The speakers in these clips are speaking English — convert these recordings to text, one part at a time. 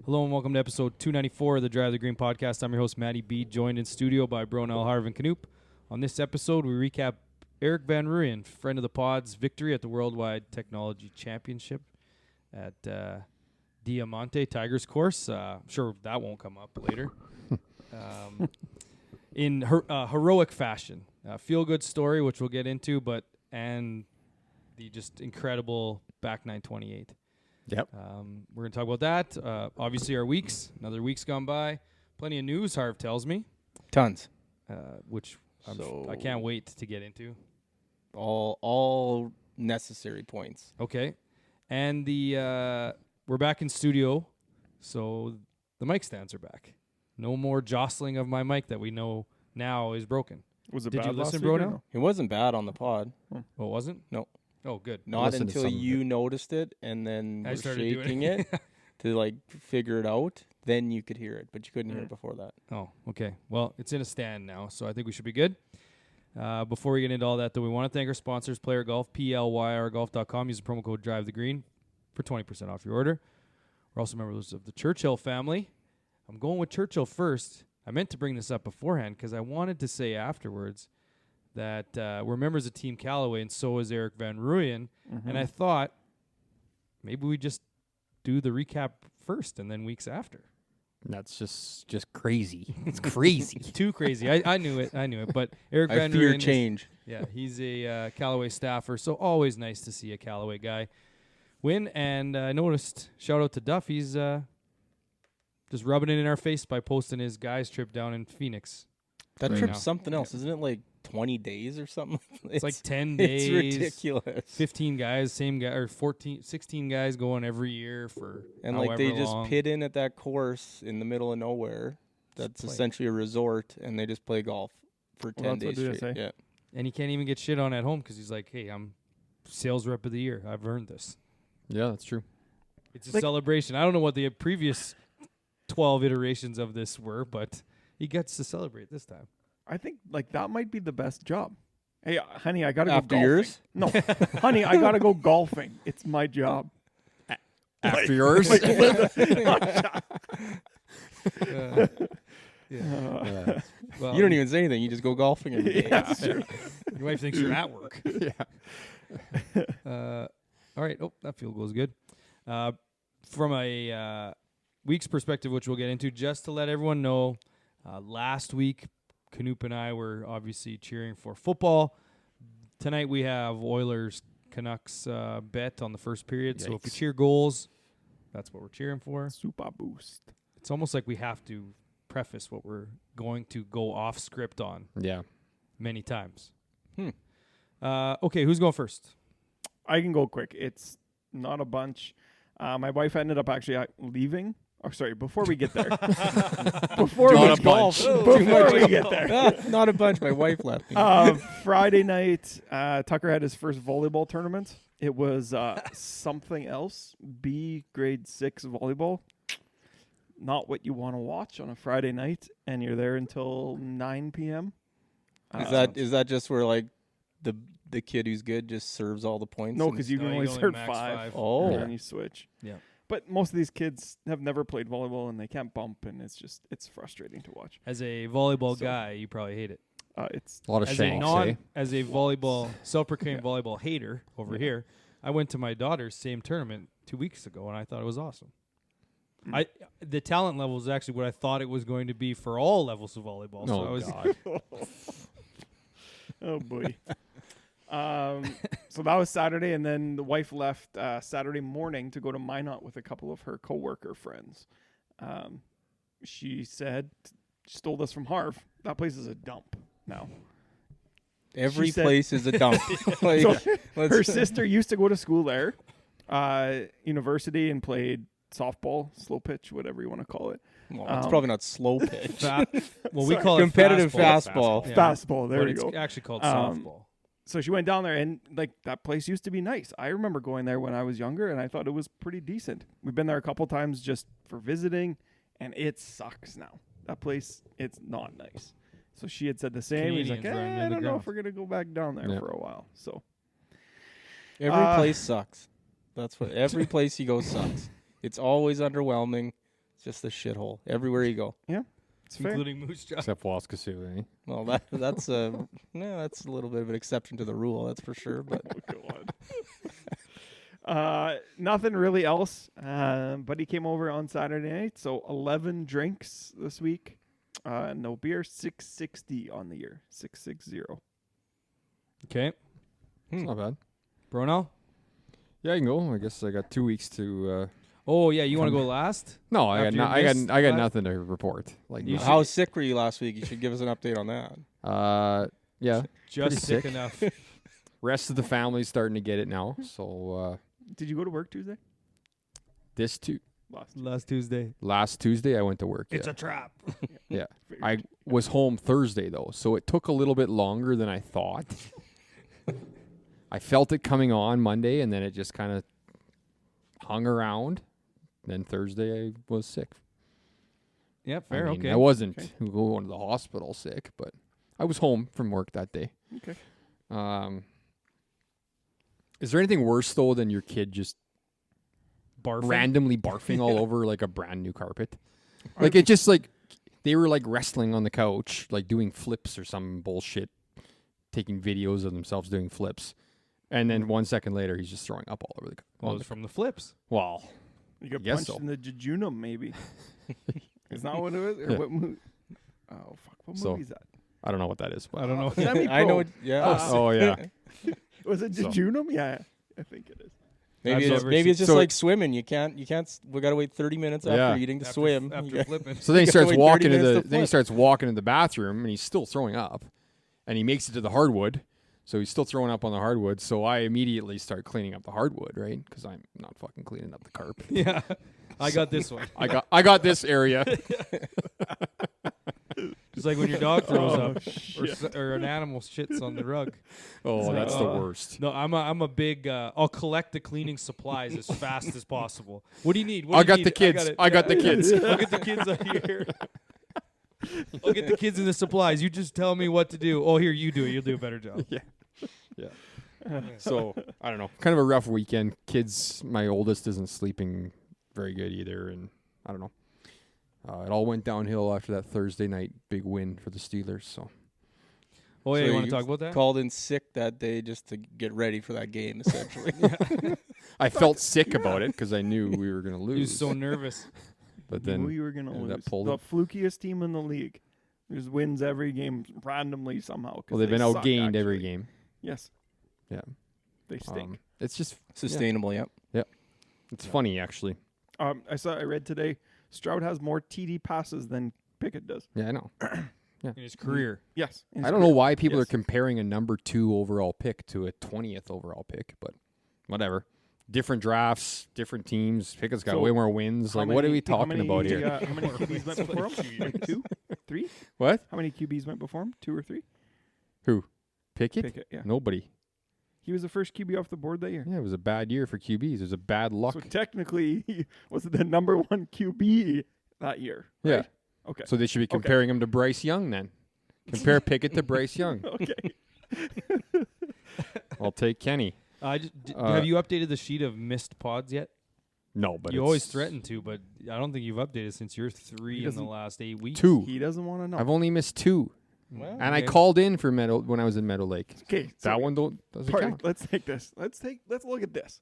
Hello and welcome to episode 294 of the Drive the Green podcast. I'm your host, Matty B, joined in studio by Bronell Harvin Knoop. On this episode, we recap Erik van Rooyen, friend of the pod's victory at the Worldwide Technology Championship at Diamante Tigers course. I'm sure that won't come up later. In heroic fashion. Feel-good story, which we'll get into, and the just incredible back 928. Yep. We're going to talk about that. Obviously, our weeks. Another week's gone by. Plenty of news, Harv tells me. Tons. Which I can't wait to get into. All necessary points. Okay. And we're back in studio, so the mic stands are back. No more jostling of my mic that we know now is broken. Was it Did bad you listen, last bro? week or Now? no? It wasn't bad on the pod. Oh, it wasn't? No. Oh, good. Not until you noticed it and then I were started shaking doing it to figure it out. Then you could hear it, but you couldn't hear it before that. Oh, okay. Well, it's in a stand now, so I think we should be good. Before we get into all that, though, we want to thank our sponsors, Player Golf, PLYRGolf.com. Use the promo code DriveTheGreen for 20% off your order. We're also members of the Churchill family. I'm going with Churchill first. I meant to bring this up beforehand because I wanted to say afterwards that we're members of Team Callaway, and so is Erik van Rooyen. And I thought maybe we just do the recap first and then weeks after. That's just crazy. It's crazy. Too crazy. I knew it. But Erik van I fear Rooyen change. he's a Callaway staffer, so always nice to see a Callaway guy win. And I noticed, shout out to Duff, he's just rubbing it in our face by posting his guys' trip down in Phoenix. That right trip's now. something else. Isn't it like 20 days or something? It's like 10 days. It's ridiculous. 15 guys, same guy, or 16 guys going every year for And however they just long. pit in at that course in the middle of nowhere. That's play. essentially a resort, and they just play golf for 10 that's what days they straight. say. Yeah. And he can't even get shit on at home because he's like, hey, I'm sales rep of the year. I've earned this. Yeah, that's true. It's a celebration. I don't know what the previous 12 iterations of this were, but he gets to celebrate this time. I think that might be the best job. Hey, honey, I gotta After go golfing. yours? No, honey, I gotta go golfing. It's my job. After yours? Well, You don't even say anything. You just go golfing every day. Yeah, that's true. Your wife thinks you're at work. Yeah. All right. Oh, that field goal is good. From a week's perspective, which we'll get into, just to let everyone know, last week, Knoop and I were obviously cheering for football. Tonight we have Oilers Canucks bet on the first period. So if we Yikes. cheer goals, that's what we're cheering for. Super boost. It's almost like we have to preface what we're going to go off script on Yeah. many times. Okay, who's going first? I can go quick. It's not a bunch. My wife ended up actually leaving. Oh, sorry. Before we get there, before Not we a bunch. before we get there, Not a bunch. My wife left me. Friday night, Tucker had his first volleyball tournament. It was something else. B grade 6 volleyball. Not what you want to watch on a Friday night, and you're there until 9 p.m. Is that just where the kid who's good just serves all the points? No, and- because you No, can you only can only serve max 5. five. Oh. And then you switch. Yeah. But most of these kids have never played volleyball, and they can't bump, and it's frustrating to watch. As a volleyball So- guy, you probably hate it. It's A lot of As a shanks, eh? as a volleyball self-proclaimed volleyball hater over here, I went to my daughter's same tournament 2 weeks ago, and I thought it was awesome. The talent level is actually what I thought it was going to be for all levels of volleyball. So I Oh, was God. oh boy. So that was Saturday, and then the wife left Saturday morning to go to Minot with a couple of her coworker friends. She said, stole this from Harv. That place is a dump now. Every She said- place is a dump. Like, So let's- her sister used to go to school there, university, and played softball, slow pitch, whatever you want to call it. Well, it's probably not slow pitch. well, we Sorry. call it Competitive fastball. fastball. Yeah. Fastball, there But we it's go. actually called Um, softball. So she went down there, and that place used to be nice. I remember going there when I was younger, and I thought it was pretty decent. We've been there a couple times just for visiting, and it sucks now. That place, it's not nice. So she had said the same. He's like, Canadians running I into don't the know ground. if we're gonna go back down there Yeah. for a while. So Every place sucks. That's what every place you go sucks. It's always underwhelming. It's just a shithole everywhere you go. It's fair. Including Moose Jaw. Except Waskasiu, eh? Well, that's a that's a little bit of an exception to the rule, that's for sure. But Nothing really else. But he came over on Saturday night, so 11 drinks this week. No beer, 660 on the year, 660. Okay. It's not bad. Bronell? Yeah, I can go. I guess I got 2 weeks to. Oh, yeah. You want to go last? No, I After got you missed I got last- nothing to report. Like, You how sick were you last week? You should give us an update on that. yeah. Just Pretty sick sick. enough. Rest of the family's starting to get it now. So Did you go to work Tuesday? Last Tuesday. last Tuesday I went to work. It's yeah. a trap. Yeah. I was home Thursday though, so it took a little bit longer than I thought. I felt it coming on Monday, and then it just kind of hung around. Then Thursday I was sick. Yeah, fair. I mean, okay. I wasn't going to the hospital sick, but I was home from work that day. Okay. Is there anything worse though than your kid just Barfing? randomly barfing all over like a brand new carpet? Like it just like they were like wrestling on the couch, like doing flips or some bullshit, taking videos of themselves doing flips, and then 1 second later he's just throwing up all over the. Well, it's from the flips. Well, You got Guess punched so. in the jejunum, maybe. Is that what it was? Or Yeah. what movie? Oh, fuck. What So- movie is that? I don't know what that is, but I don't know. Semi-pro. I know. Yeah. oh yeah, Was it So- jejunum? Yeah, I think it is. Maybe I've it's never maybe it's seen- just so- like swimming. You can't. We gotta wait 30 minutes after Yeah. eating to swim. After You got- flipping. so then he You gotta starts wait 30 walking to minutes the. to Then he flip. starts walking to the bathroom, and he's still throwing up, and he makes it to the hardwood. So he's still throwing up on the hardwood. So I immediately start cleaning up the hardwood, right? Because I'm not fucking cleaning up the carpet. Yeah. I got this one. I got this area. It's like when your dog throws Oh, up or an animal shits on the rug. Oh, It's that's like, the worst. No, I'm a big. I'll collect the cleaning supplies as fast as possible. What do you need? What I do you got need? the kids. it. I got the kids. I'll get the kids out here. I'll get the kids and the supplies. You just tell me what to do. Oh, here, you do it. You'll do a better job. So I don't know. Kind of a rough weekend. Kids, my oldest isn't sleeping very good either, and I don't know. It all went downhill after that Thursday night big win for the Steelers. So Oh, yeah, So you want to you talk about that? Called in sick that day just to get ready for that game, essentially. I felt sick about it because I knew we were going to lose. He was so nervous. but Then then we were gonna ended up lose. pulled The it. flukiest team in the league. Just wins every game randomly somehow. 'cause well, they've they been suck, outgained every actually. game. Yes. Yeah. They stink. It's just Sustainable, yeah. it's funny actually. I read today Stroud has more TD passes than Pickett does. Yeah, I know. In his career. Yes. in his I don't know career. why people are Yes. comparing a number 2 overall pick to a 20th overall pick, but whatever. Different drafts, different teams. Pickett's got So, way more wins. How Like, what are many- we how talking many, about here? How many QBs went before him? Like 2? 3? What? How many QBs went before him? 2 or 3? Who? Pickett? Pickett, yeah. Nobody. He was the first QB off the board that year. Yeah, it was a bad year for QBs. It was a bad luck. So technically, he was the number 1 QB that year. Yeah. Right? Okay. So they should be comparing him to Bryce Young then. Compare Pickett to Bryce Young. Okay. I'll take Kenny. Have you updated the sheet of missed pods yet? No, but You it's always threaten to, but I don't think you've updated since you're 3 in the doesn't- last 8 weeks. 2. He doesn't want to know. I've only missed 2. Well, And I Okay. called in for Meadow when I was in Meadow Lake. Okay. That one doesn't count. Let's take this. Let's look at this.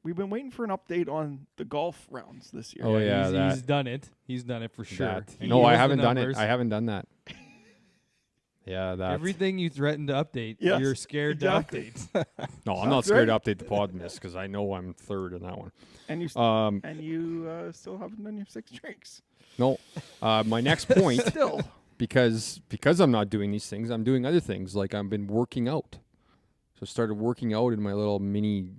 We've been waiting for an update on the golf rounds this year. Oh, yeah, he's, that- he's done it. He's done it for sure. That. He No, knows I the haven't done it. numbers. I haven't done that. Yeah, that. Everything you threaten to update, Yes, you're scared exactly. to update. No, I'm not That's scared right. to update the pod miss because I know I'm third in that one. And you still haven't done your 6 drinks. No, my next point, Still. because I'm not doing these things, I'm doing other things. Like I've been working out. So I started working out in my little mini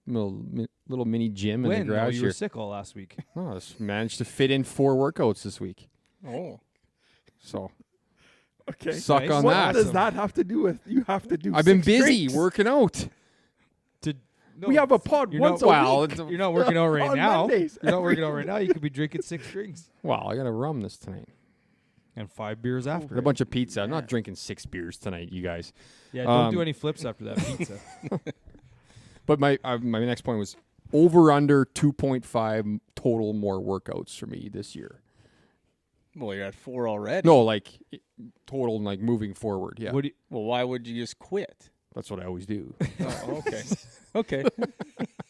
gym in the When? No, garage you here. were sick all last week. Oh, I just managed to fit in 4 workouts this week. oh, So Okay. suck Nice. on What that. does that have to do with you have to do I've been 6 busy drinks? working out. No, We have a pod you're once not, a Well, week. it's- You're not working out right On now. Mondays, You're not every working out right now. You could be drinking 6 drinks Well, I got a rum this tonight. and 5 beers after. And a bunch of pizza. I'm not drinking 6 beers tonight, you guys. Yeah, don't do Um, any flips after that pizza. But my next point was over under 2.5 total more workouts for me this year. Well, you're at 4 already. No, like total, like moving forward. Yeah, Well, why would you just quit? that's what I always do. Oh, okay. Okay.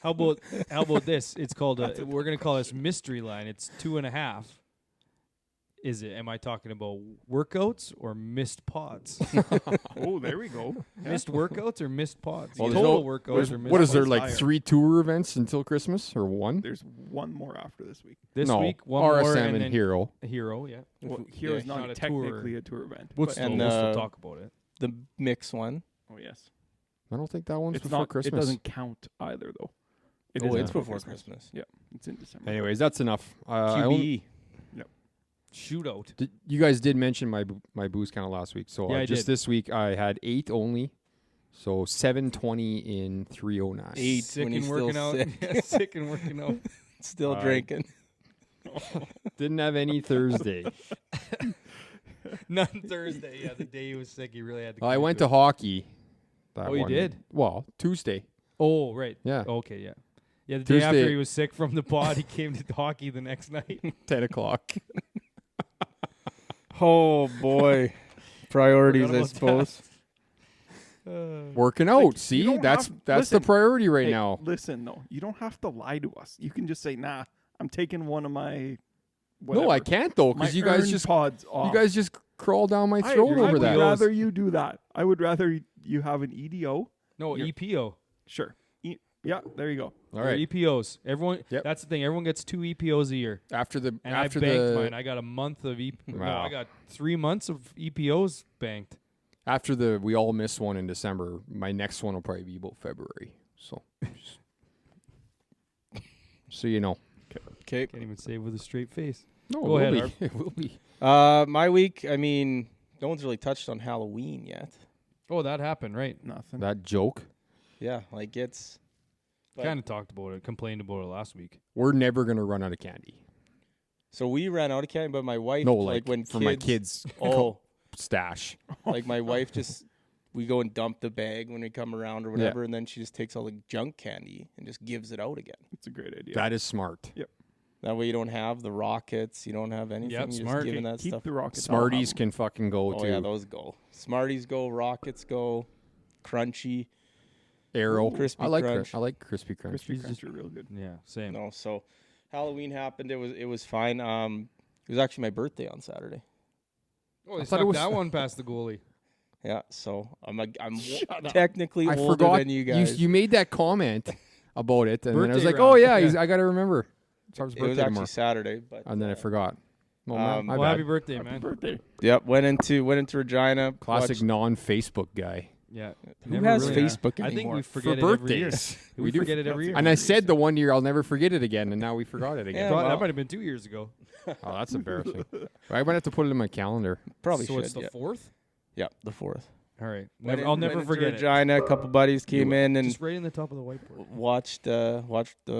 How about this? It's called we're gonna call this mystery line. It's 2.5. Is it? Am I talking about workouts or missed pods? Oh, there we go. Missed workouts or missed pods? Well, Total workouts or missed What is there, pods? like higher. 3 tour events until Christmas or one? There's one more after this week. This no, week? One RSM more and then Hero. Hero, yeah. Well, Yeah, Hero's not not a technically a tour event. We'll but- still, And, we'll still uh, talk about it. The mix one. oh yes, I don't think that one's it's before not. Christmas. It doesn't count either, though. It Oh, is it's before Christmas. Yeah, it's in December. Anyways, that's enough. QBE. Shootout. You guys did mention my booze count last week, so Yeah, I just did. this week I had 8 only, so 720 in 309. 8 Sick when and he's working still out. sick. Yeah, sick and working out. Still drinking. Didn't have any Thursday. None Thursday. Yeah, the day he was sick, he really had to. I commit went to to it. hockey. That Oh, you one- did? Well, Tuesday. Oh, right. Yeah, Okay, yeah. Yeah, the day after Tuesday- he was sick from the pod, he came to hockey the next night. 10 o'clock. Oh, boy. Priorities, I about suppose. Working out. you See, don't that's have- the listen, priority right Hey, now. listen, though, you don't have to lie to us. You can just say, "Nah, I'm taking one of my." No, I whatever, can't though, my because you guys earned just pods off. crawl down my I throat agree. over I would that. rather you do that. I would rather you have an EDO. No, You're- EPO. Sure. Yeah, there you go. All right. EPOs. Everyone. Yep. That's the thing. Everyone gets 2 EPOs a year, After the and after I banked the mine. I got a month of No, Wow. I got 3 months of EPOs banked. after the we all missed one in December. My next one will probably be about February. So, so you know. Okay. Can't even say it with a straight face. No, Go it ahead, will Harv. be. It will be. My week, I mean, no one's really touched on Halloween yet. Oh, that happened, right? Nothing. That joke. Yeah, like it's. But- Kind of talked about it, complained about it last week. We're never gonna run out of candy. So we ran out of candy, but my wife, No, like when for kids, my kids' Oh, stash. like my wife just, we go and dump the bag when we come around or whatever, and then she just takes all the junk candy and just gives it out again. It's a great idea. That is smart. That way you don't have the rockets, you don't have anything. Yep, you're smart. just giving that Keep stuff. the rockets. Smarties can fucking go Oh too. yeah, those go. Smarties go, rockets go, crunchy. Arrow. Crispy I like Crunch. I like crispy crunch. Crispy Crunch are real good. Yeah, same. No, so Halloween happened. It was fine. It was actually my birthday on Saturday. Oh, they thought it snuck was- that one past the goalie. Yeah, so I'm technically I older forgot than you guys. You made that comment about it, and then I was Birthday like, "Oh round. yeah, Yeah. I got to remember." It's our it was birthday actually tomorrow, Saturday, but and then I forgot. Oh, man, my well, Well, bad. happy birthday, Happy man. birthday. Yep, went into Regina. Classic watched- non-Facebook guy. Yeah. Who Never has really- Facebook I think anymore? we For forget it every year. birthdays. We do. forget it every year. And I said the one year I'll never forget it again, and now we forgot it again. Yeah, Probably- well- that might have been 2 years ago. Oh, that's embarrassing. I might have to put it in my calendar. Probably so should. it's the yeah. 4th? Yeah, the 4th. All right. Went I'll in- never went into forget it. Regina. A couple buddies came in and Just right in the top of the whiteboard. watched the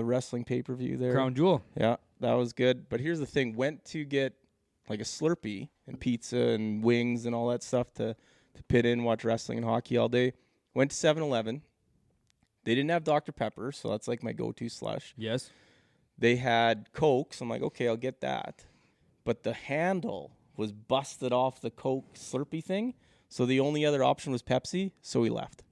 wrestling pay-per-view there. Crown Jewel. Yeah, that was good. But here's the thing: went to get like a Slurpee and pizza and wings and all that stuff to pit in, watch wrestling and hockey all day. Went to 7-Eleven. They didn't have Dr. Pepper, so that's like my go-to slush. Yes. They had Coke, so I'm like, okay, I'll get that. But the handle was busted off the Coke Slurpee thing, so the only other option was Pepsi, so we left.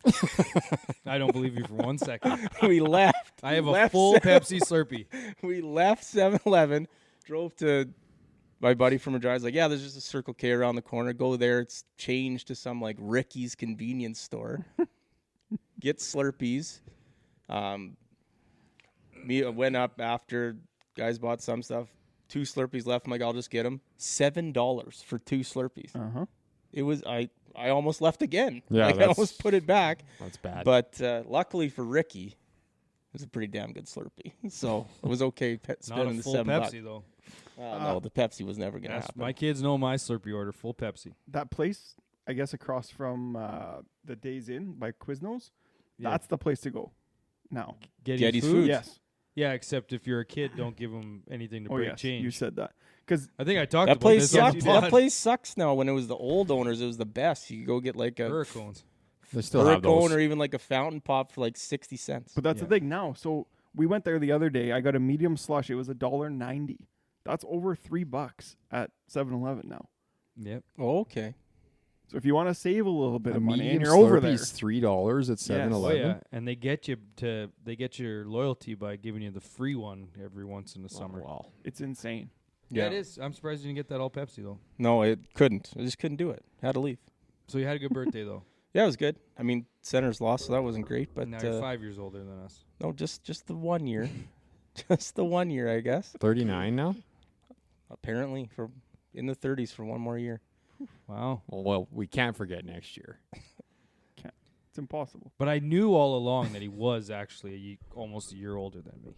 I don't believe you for 1 second. We left. I have We a left full Pepsi Slurpee. We left 7-Eleven, drove to my buddy from Regina. Like, yeah, there's just a Circle K around the corner. Go there. It's changed to some like Ricky's convenience store. Get Slurpees. Me went up after guys bought some stuff. 2 Slurpees left. I'm like, I'll just get them. $7 for 2 Slurpees. Uh-huh. It was I almost left again. Yeah, like, I that's- almost put it back. That's bad. But luckily for Ricky, it was a pretty damn good Slurpee. So it was okay Not spending a the full $7. Pepsi, though. No, the Pepsi was never going to Yes, happen. my kids know my Slurpee order. Full Pepsi. That place, I guess, across from the Days Inn by Quiznos, Yeah. that's the place to go now. Getty's Food? Foods. Yes. Yeah, except if you're a kid, don't give them anything to Oh, break yes. change. You said that. Because I think I talked That about place this on sucks. the That pod. place sucks now. When it was the old owners, it was the best. You could go get like a Hurricanes. they still have Hurricane those. or even like a fountain pop for like 60 cents. But that's Yeah. the thing now. So We went there the other day. I got a medium slush. It was $1.90. That's over $3 at 7-Eleven now. Yep. Oh, okay. So if you want to save a little bit A of money medium and you're over there, Slurpee's $3 at 7-Eleven. Oh yeah, and they get your loyalty by giving you the free one every once in the summer. Oh, wow. it's insane. Yeah, it is. I'm surprised you didn't get that all Pepsi though. No, it couldn't. I just couldn't do it. Had to leave. So you had a good birthday though. Yeah, it was good. I mean, Senators lost, so that wasn't great. But Now you're 5 years older than us. no, just the 1 year. Just the 1 year, I guess. 39 now? Apparently, for in the 30s for one more year. Wow. Well, we can't forget next year. It's impossible. But I knew all along that he was actually almost a year older than me.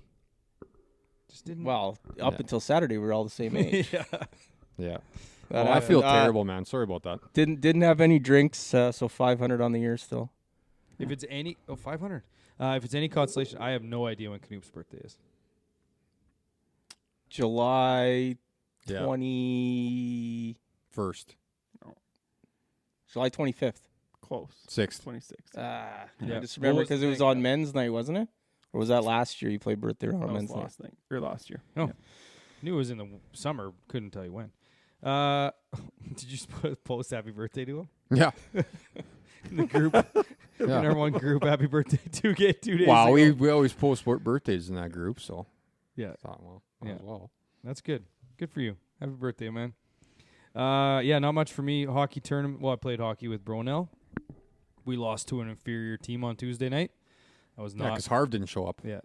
Just didn't. Well, up Yeah. until Saturday, we were all the same age. yeah. Yeah. That Oh, I feel happened. terrible, man. Sorry about that. Didn't have any drinks, so 500 on the year still. If it's any 500. If it's any consolation, I have no idea when Knoop's birthday is. July Yeah. 20. July 25th. Close. 6th. 26. I Yeah. just What remember was the because it was thing? on men's night, wasn't it? Or was that last year you played birthday round That on was men's night? last thing or last year. Oh. Yeah. Knew it was in the summer. Couldn't tell you when. Did you post happy birthday to him Yeah. in the group? In Yeah. our one group, happy birthday 2 days Wow, ago. we always post birthdays in that group, so Yeah, I thought, well, might Yeah. as well. that's good. Good for you. Happy birthday, man. Yeah, not much for me. Hockey tournament. Well, I played hockey with Bronell. We lost to an inferior team on Tuesday night. I was Yeah, not. because Harv didn't show up. Yeah.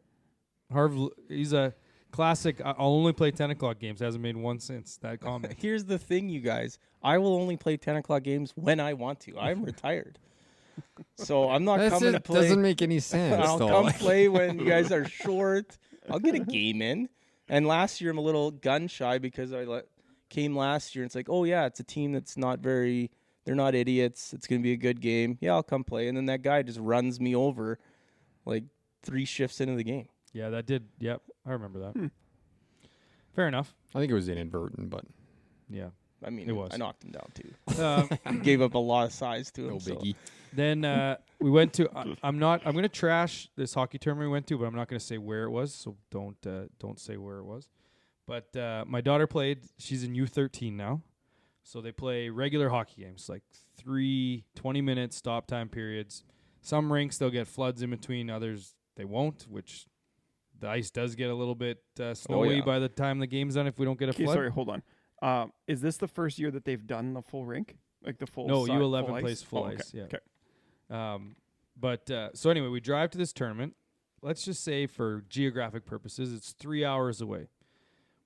Harv, he's a classic. I'll only play 10 o'clock games. Hasn't made one since that comment. Here's the thing, you guys. I will only play 10 o'clock games when I want to. I'm retired. So I'm not coming to play. Doesn't make any sense. I'll though. come play when you guys are short. I'll get a game in. And last year I'm a little gun shy because I came last year and it's like, oh yeah, it's a team that's they're not idiots. It's going to be a good game. Yeah, I'll come play. And then that guy just runs me over like 3 shifts into the game. Yeah, that did. Yep, I remember that. Fair enough. I think it was inadvertent, but Yeah. I mean, It was. I knocked him down too. Um, Gave up a lot of size to him. no so. biggie. then we went to. I'm going to trash this hockey tournament we went to, but I'm not going to say where it was. So don't say where it was. But my daughter played. She's in U13 now, so they play regular hockey games, like 3 20-minute stop time periods. Some rinks they'll get floods in between. Others they won't, which the ice does get a little bit snowy yeah. by the time the game's done if we don't get a Okay, flood. sorry, hold on. Is this the first year that they've done the full rink? Like the full No, side, U11 full ice? plays full Oh, okay, ice, yeah. Okay. But so anyway, we drive to this tournament. Let's just say for geographic purposes, it's 3 hours away.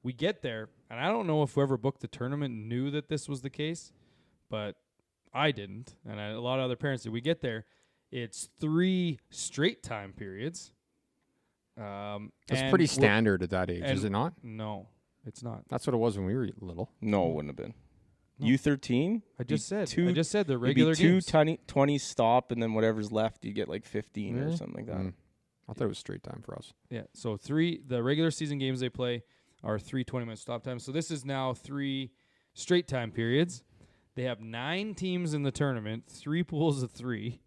We get there, and I don't know if whoever booked the tournament knew that this was the case, but I didn't, and a lot of other parents did. We get there, it's 3 straight time periods. That's and pretty we're- standard at that age, and- is it not? No, it's not. That's what it was when we were little. No, it wouldn't have been. No. U13? I just said. two- I just said the It'd be regular 2 games. 20 stop, and then whatever's left, you get like 15 or Really? something like that. Mm. I thought it was straight time for us. Yeah, so the regular season games they play are 3 20-minute stop times. So this is now 3 straight time periods. They have 9 teams in the tournament, 3 pools of 3.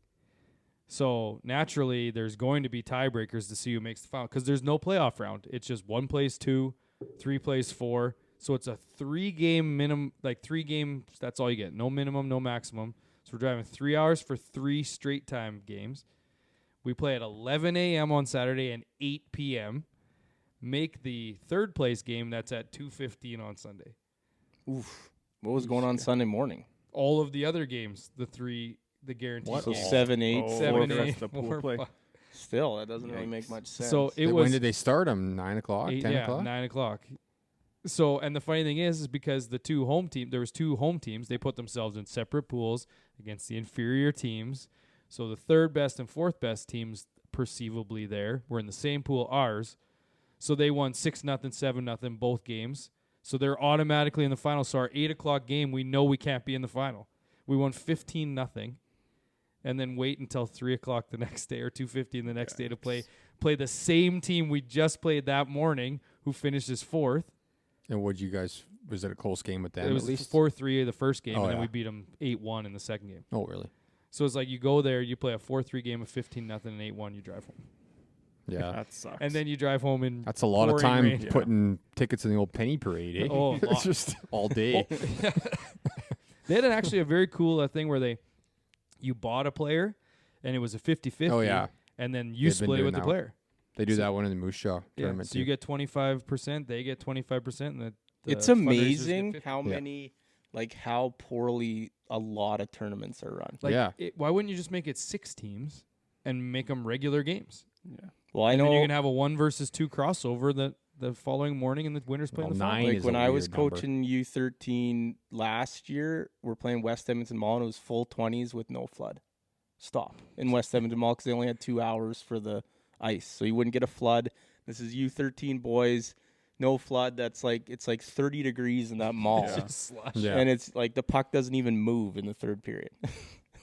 So naturally, there's going to be tiebreakers to see who makes the final because there's no playoff round. It's just 1 plays 2, 3 plays 4. So it's a 3-game minimum, like 3 games. That's all you get. No minimum, no maximum. So we're driving 3 hours for 3 straight time games. We play at 11 a.m. on Saturday and 8 p.m. Make the third place game that's at 2:15 on Sunday. Oof. What was going on Sunday morning? All of the other games, the guaranteed So games. 7, 8, Oh, 7, that's 8, the pool 4, play. 5. Still, that doesn't really make much sense. So it When was did they start them? 9 o'clock? 10 o'clock? 9 o'clock. So, and the funny thing is because the 2 home teams, there was 2 home teams, they put themselves in separate pools against the inferior teams. So the third best and fourth best teams perceivably there were in the same pool, ours. So they won 6-0, 7-0 both games. So they're automatically in the final. So our 8 o'clock game, we know we can't be in the final. We won 15-0, and then wait until 3 o'clock the next day or 2:50 the next day to play the same team we just played that morning, who finished as 4th. And was it a close game with them It was at least? 4-3 the first game, Oh, and then yeah. we beat them 8-1 in the second game. Oh, really? So it's like you go there, you play a 4-3 game of 15-0 and 8-1, you drive home. Yeah. That sucks. and then you drive home in That's a lot of pouring time rain. putting tickets in the old penny parade, eh? Oh, a It's lot. just all day. They had actually a very cool thing where you bought a player, and it was a 50-50. Oh, yeah. And then you They've been split it doing with the that. player. They do So- that one in the Moose Jaw Yeah, tournament so you too. get 25%, they get 25%, and the It's fundraisers amazing get 50. how many, like how poorly a lot of tournaments are run. Like, Yeah. why wouldn't you just make it 6 teams and make them regular games? yeah. Well, I And then know you can have a 1 versus 2 crossover the following morning, and the winners play in Well, the final. 9 like is when a I was weird number. coaching U13 last year, we're playing West Edmonton Mall, and it was full 20s with no flood. Stop in West Edmonton Mall because they only had 2 hours for the ice, so you wouldn't get a flood. This is U13 boys, no flood. It's like 30 degrees in that mall, Yeah. Just slush. Yeah. and it's like the puck doesn't even move in the third period.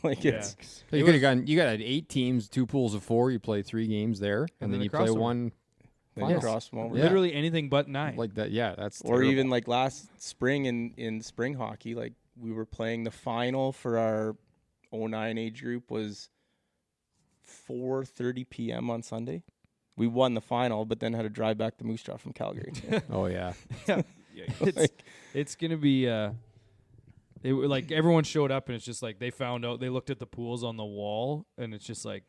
Like Yeah. it's So you could have gotten. You got 8 teams, 2 pools of 4. You play 3 games there, and then then the you play crossover. one then you Finals. cross them over. Yeah. Literally anything but 9. like that. Yeah, that's Or terrible. even like last spring in spring hockey, like we were playing the final for our 09 age group was 4:30 p.m. on Sunday. We won the final, but then had to drive back to Moose Jaw from Calgary. Oh yeah. it's it's gonna be like everyone showed up, and it's just like they found out, they looked at the pools on the wall, and it's just like,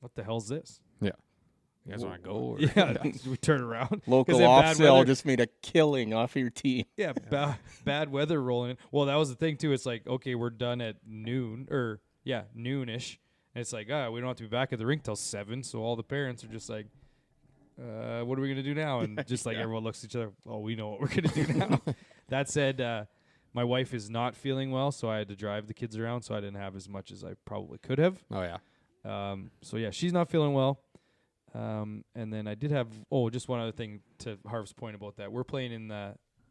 what the hell's this? Yeah. You guys want to go? Or? Yeah, we turn around. Local then off bad sale weather- just made a killing off your team. Yeah, bad weather rolling in. Well, that was the thing too. It's like, okay, we're done at noon, or noonish, and it's like, we don't have to be back at the rink till 7. So all the parents are just like, what are we gonna do now? And just like everyone looks at each other, oh, we know what we're gonna do now. That said, my wife is not feeling well, so I had to drive the kids around, so I didn't have as much as I probably could have. Oh yeah. So yeah, she's not feeling well. And then I did have just one other thing to Harv's point about that. We're playing in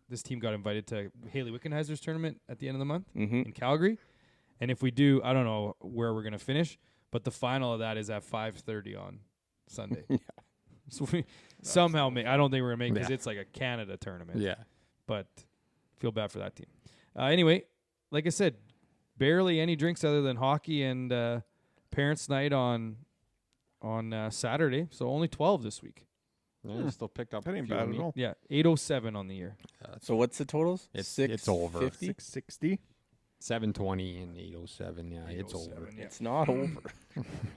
this team got invited to Haley Wickenheiser's tournament at the end of the month Mm-hmm. in Calgary. And if we do, I don't know where we're gonna finish, but the final of that is at 5:30 on Sunday. So we somehow I don't think we're gonna make because Yeah. it's like a Canada tournament. Yeah. But feel bad for that team. Anyway, like I said, barely any drinks other than hockey and parents' night on Saturday. So only 12 this week. Yeah, still picked up. That ain't a few bad on at me. all. Yeah, 807 on the year. So what's the totals? It's over. 650? 660. 720 and 807. Yeah, it's over. 807, yeah. It's not over.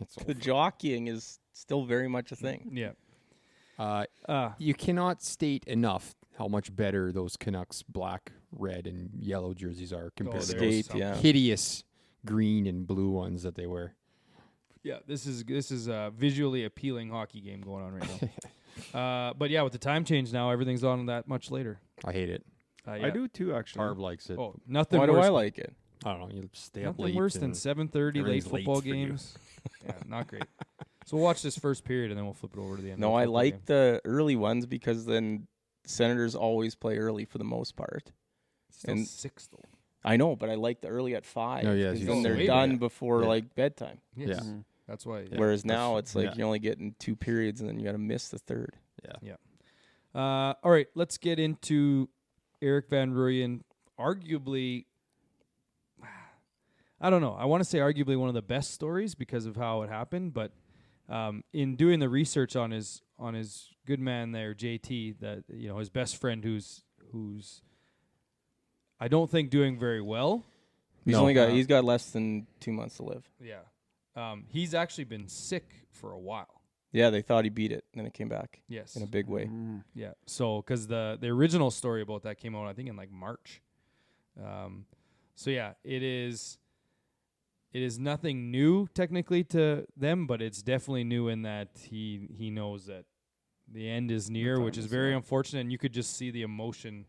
It's The over. jockeying is still very much a thing. Yeah. You cannot state enough how much better those Canucks black, red, and yellow jerseys are compared to they're those Skate, yeah. hideous green and blue ones that they wear. Yeah, this is a visually appealing hockey game going on right now. But yeah, with the time change now, everything's on that much later. I hate it. Yeah. I do too, actually. Harb likes it. Oh, nothing Why do worse. I like it? I don't know. You stay up Nothing late. worse than and 7:30 late everything's late football for you. games. Yeah, not great. So we'll watch this first period and then we'll flip it over to the end. No, of the I football like game. the early ones because then Senators always play early for the most part. Still and- 6 though. I know, but I like the early at 5. Oh, yeah, 'cause you then go they're way done back. before Yeah. like bedtime. Yes. Yeah. Mhm. That's why. Yeah. Whereas now it's like yeah. you're only getting 2 periods and then you got to miss the third. All right, let's get into Erik van Rooyen. Arguably, I don't know. I want to say arguably one of the best stories because of how it happened. But in doing the research on his good man there, JT, that his best friend, who's I don't think doing very well. He's got less than 2 months to live. Yeah, he's actually been sick for a while. Yeah, they thought he beat it, and then it came back Yes, in a big way. Mm. Yeah. So, because the original story about that came out, I think in like March. So yeah, it is nothing new technically to them, but it's definitely new in that he knows that the end is near, time which is is very near. unfortunate. And you could just see the emotion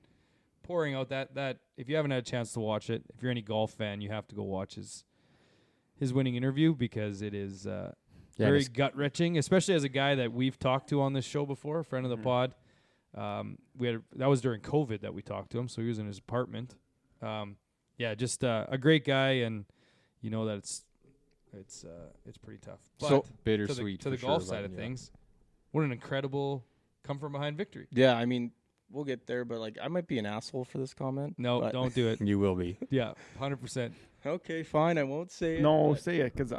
pouring out. That if you haven't had a chance to watch it, if you're any golf fan, you have to go watch his winning interview because it is. Very it's- gut wrenching, especially as a guy that we've talked to on this show before, a friend of the Mhm. pod. That was during COVID that we talked to him, so he was in his apartment. Just a great guy, and you know that it's pretty tough. But So- Bittersweet to the for golf sure, side but of yeah. things, what an incredible come from behind victory. Yeah, I mean, we'll get there, but like I might be an asshole for this comment. No, but- don't do it. You will be. Yeah, 100%. Okay, fine, I won't say it. No, but say it, because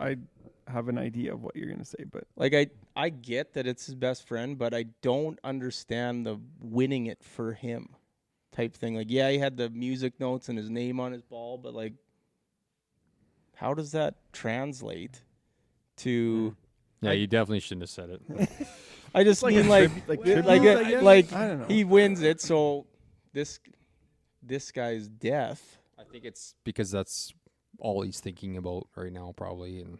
have an idea of what you're gonna say, but Like I get that it's his best friend, but I don't understand the winning it for him type thing. Like, yeah, he had the music notes and his name on his ball, but like, how does that translate to? Yeah, you definitely shouldn't have said it. I just like mean a like tribute, like I guess? like I don't know. he wins it, so this guy's death. I think it's because that's all he's thinking about right now, probably, and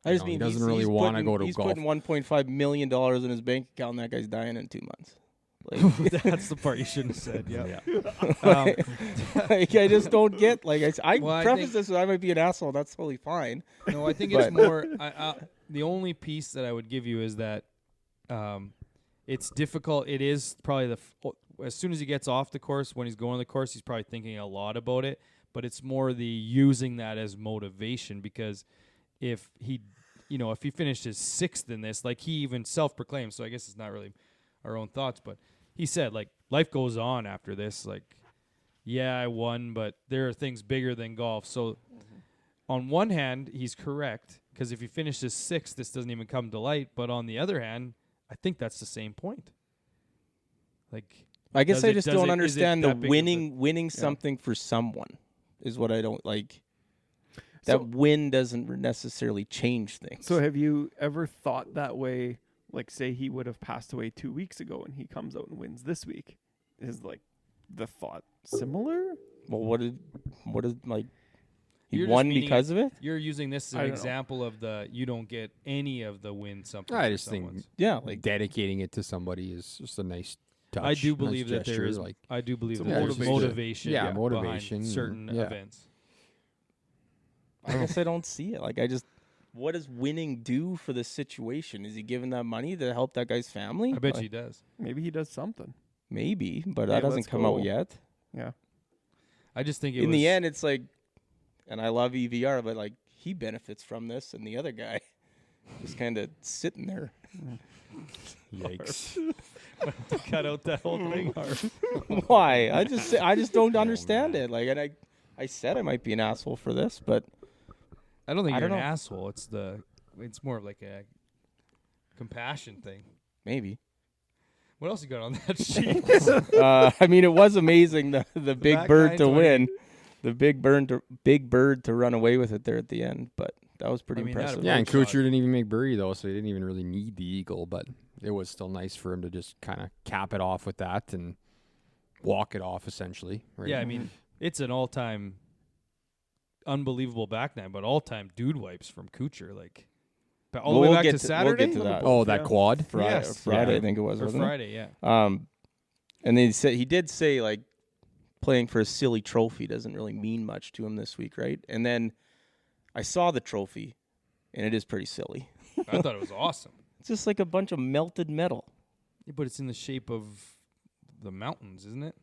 I just he mean doesn't really want to go to he's golf. putting $1.5 million in his bank account, and that guy's dying in 2 months. Like, That's the part you shouldn't have said. Yeah. like I just don't get. Like I Well, I preface think- this with I might be an asshole. That's totally fine. No, I think But- it's more. The only piece that I would give you is that it's difficult. It is probably as soon as he gets off the course, when he's going to the course, he's probably thinking a lot about it. But it's more the using that as motivation, because if he finished his 6th in this, like he even self-proclaimed. So I guess it's not really our own thoughts, but he said like life goes on after this. Like, yeah, I won, but there are things bigger than golf. So on one hand, he's correct, because if he finishes 6th, this doesn't even come to light. But on the other hand, I think that's the same point. Like, I guess Does I it- just does don't it- is it understand the that big of a- winning something for someone is what I don't like. That win doesn't necessarily change things. So have you ever thought that way? Like, say he would have passed away 2 weeks ago and he comes out and wins this week. Is like the thought similar? well, what is like he You're just won meaning because of it? you're using this as I an don't know. example of you don't get any of the win something. I for just think someone's. Yeah, like dedicating it to somebody is just a nice touch. I do nice believe that there gesture, is. like I do believe It's that a there's motivation. motivation. Yeah, behind motivation, certain yeah. events. I guess I don't see it. Like what does winning do for the situation? Is he giving that money to help that guy's family? I bet Like, you he does. Maybe he does something. maybe, but Hey, that hasn't let's come out go. yet. Yeah. I just think In the end, it's like, and I love EVR, but like he benefits from this, and the other guy just kind of sitting there. yikes. cut out that whole thing. Why? I just don't understand it. Like, and I said I might be an asshole for this, but I don't think I you're don't an know. asshole. It's more of like a compassion thing. maybe. What else you got on that sheet? I mean, it was amazing the big back bird to 920. win, the big bird to run away with it there at the end. But that was pretty I mean, that impressive. Yeah, and Shot. Kuchar didn't even make birdie though, so he didn't even really need the eagle. But it was still nice for him to just kind of cap it off with that and walk it off essentially. Right? Yeah, I mean, it's an all-time unbelievable back nine, but all-time dude wipes from Kuchar, like all the We'll way back get to to- Saturday. we'll get to that. Oh, that Yeah. quad. Friday, Yes. Friday Yeah. I think it was, Or wasn't Friday, yeah. it? And then he did say like playing for a silly trophy doesn't really mean much to him this week, right? And then I saw the trophy, and it is pretty silly. I thought it was awesome. It's just like a bunch of melted metal. Yeah, but it's in the shape of the mountains, isn't it?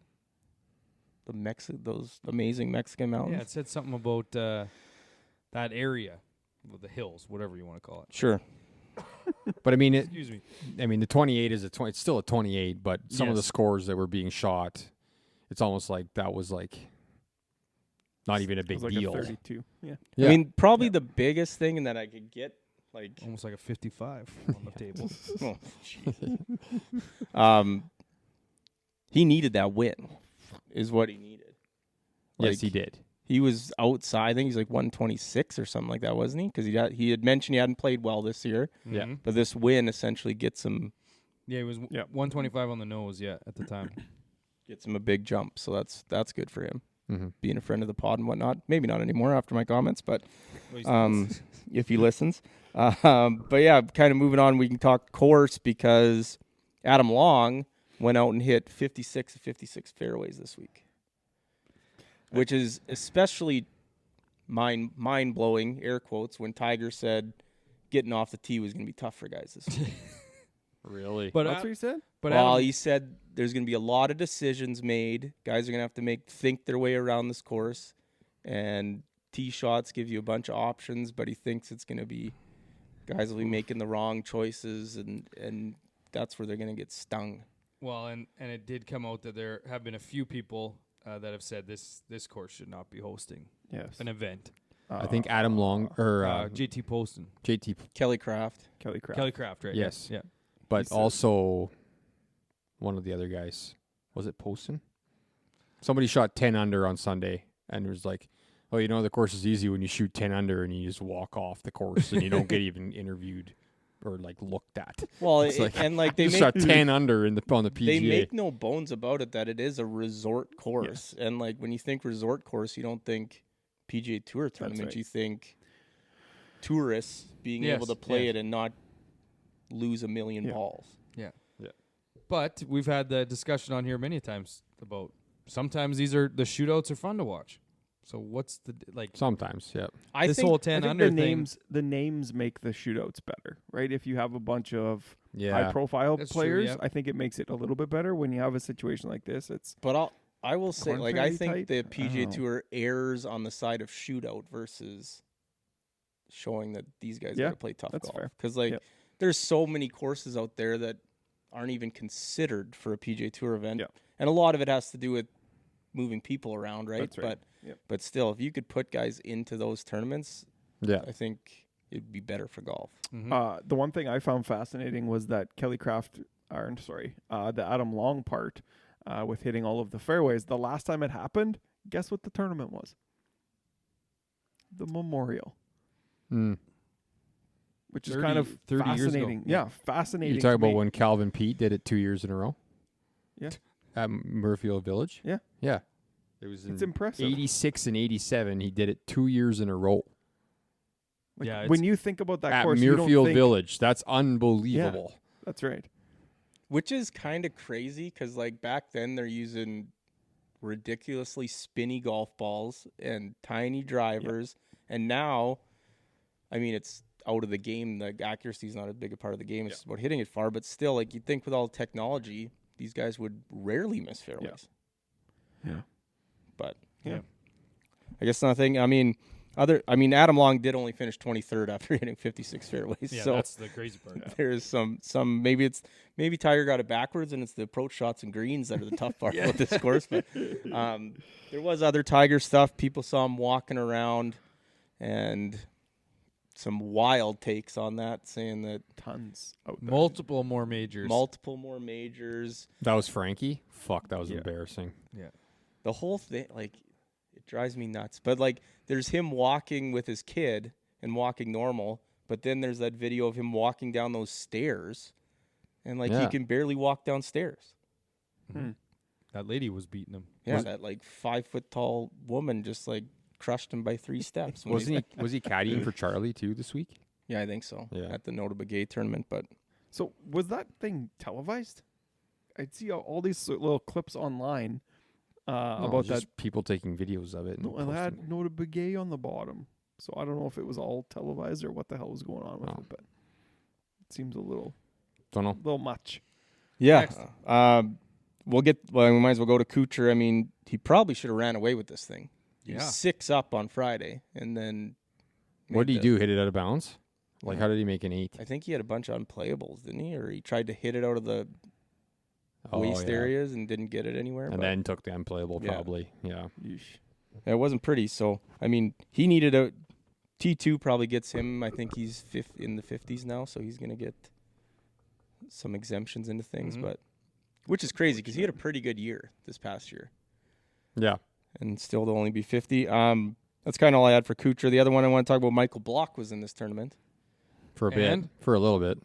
Those amazing Mexican mountains. Yeah, it said something about that area, with the hills, whatever you want to call it. Sure. But I mean, Excuse me. the 28 is it's still a 28, but some of the Yes. scores that were being shot, it's almost like that was like not even a It big was like deal. a 32. Yeah. Yeah. I mean, probably the biggest thing that I could get, like, Almost like a 55 on the table. oh, Jesus. He needed that win, is what he needed. Yes, Like, he did. He was outside. I think he's like 126 or something like that, wasn't he? Because he had mentioned he hadn't played well this year, Yeah. Mhm. but this win essentially gets him Yeah, it was Yeah. 125 on the nose, yeah, at the time. a big jump. So that's good for him, Mm-hmm. being a friend of the pod and whatnot. Maybe not anymore after my comments, but Well, he's- if he listens. But yeah, kind of moving on, we can talk course because Adam Long went out and hit 56 of 56 fairways this week, which is especially mind-blowing, air quotes, when Tiger said getting off the tee was going to be tough for guys this week. Really? but That's what he said? but Well, Adam, he said there's going to be a lot of decisions made. Guys are going to have to think their way around this course, and tee shots give you a bunch of options. But he thinks it's going to be guys will be making the wrong choices, and that's where they're going to get stung. well, and it did come out that there have been a few people that have said this course should not be hosting Yes. an event. I think Adam Long or JT Poston. JT, Kelly Craft. Kelly Craft. Kelly Craft, right? Yes. Yeah. but He's also one of the other guys. Was it Poston? Somebody shot 10 under on Sunday and was like, "Oh, you know the course is easy when you shoot 10 under and you just walk off the course and you don't get even interviewed or like looked at." Well, It's like, and like they You make shot 10 under on the PGA. they make no bones about it that it is a resort course, and like when you think resort course, you don't think PGA Tour tournament. right. You think tourists being Yes, able to play yes. it and not lose a million Yeah. balls. But we've had the discussion on here many times about sometimes the shootouts are fun to watch. So what's the like Sometimes, yeah. I this think whole I 10 think under the thing? names make the shootouts better, right? If you have a bunch of Yeah. high profile That's true, players, yeah. I think it makes it a little bit better. When you have a situation like this, it's But I will say, Corn like, I Ferry think type? the I don't PGA know. Tour errs on the side of shootout versus showing that these guys Yeah, got to play tough that's golf. fair. Because, like, Yep. there's so many courses out there that aren't even considered for a PGA Tour event. Yep. And a lot of it has to do with moving people around, right? That's right. Yep. But still, if you could put guys into those tournaments, Yeah. I think it'd be better for golf. the one thing I found fascinating was that Kelly Craft, the Adam Long part with hitting all of the fairways. The last time it happened, guess what the tournament was? The Memorial, Mm. which is 30 kind of 30 years ago. fascinating. Yeah, fascinating. You talk to about me. when Calvin Pete did it 2 years in a row? Yeah. At Murrayfield Village? Yeah. Yeah. It was It's in impressive. 86 and 87. He did it 2 years in a row. Like, Yeah, when you think about that At course, you don't Muirfield think, Village. That's unbelievable. That's right. Which is kind of crazy because, like, back then they're using ridiculously spinny golf balls and tiny drivers. And now, I mean, it's out of the game. The accuracy is not as big a part of the game. It's about hitting it far. But still, like, you'd think with all the technology, these guys would rarely miss fairways. Yeah. But, Yeah. I guess nothing. I mean, Adam Long did only finish 23rd after hitting 56 fairways. Yeah, so that's the crazy part. there's some maybe Tiger got it backwards and it's the approach shots and greens that are the tough part about this course. But there was other Tiger stuff. People saw him walking around and some wild takes on that, saying that Tons out there. Multiple more majors. multiple more majors. That was Frankie? Fuck, that was embarrassing. The whole thing, like, it drives me nuts. But, like, there's him walking with his kid and walking normal, but then there's that video of him walking down those stairs, and, like, he Yeah. can barely walk downstairs. That lady was beating him. Yeah, that, like, 5 foot tall woman just, like, crushed him by 3 steps. when Was he's- he caddying for Charlie too this week? Yeah, I think so. Yeah. At the Notable Gay tournament, but So was that thing televised? I'd see all these little clips online No, about that. just people taking videos of it. And No, it posting had it. Nota Begay on the bottom. So I don't know if it was all televised or what the hell was going on with Oh. it, but it seems a little Don't know. much. yeah. Next. We might as well go to Kuchar. I mean, he probably should have ran away with this thing. He was Yeah. 6 up on Friday, and then What did he made do? Hit it out of bounds? Like, how did he make an 8? I think he had a bunch of unplayables, didn't he? Or he tried to hit it out of the Oh, waist yeah. areas and didn't get it anywhere. And but then took the unplayable, Yeah. probably. Yeah. Yeesh. it wasn't pretty. So, I mean, he needed a T2 probably gets him. I think he's in the 50s now, so he's going to get some exemptions into things, Mhm. but which is crazy because he had a pretty good year this past year. Yeah. And still to only be 50. That's kind of all I had for Kuchar. The other one I want to talk about, Michael Block was in this tournament. For a bit. And? For a little bit.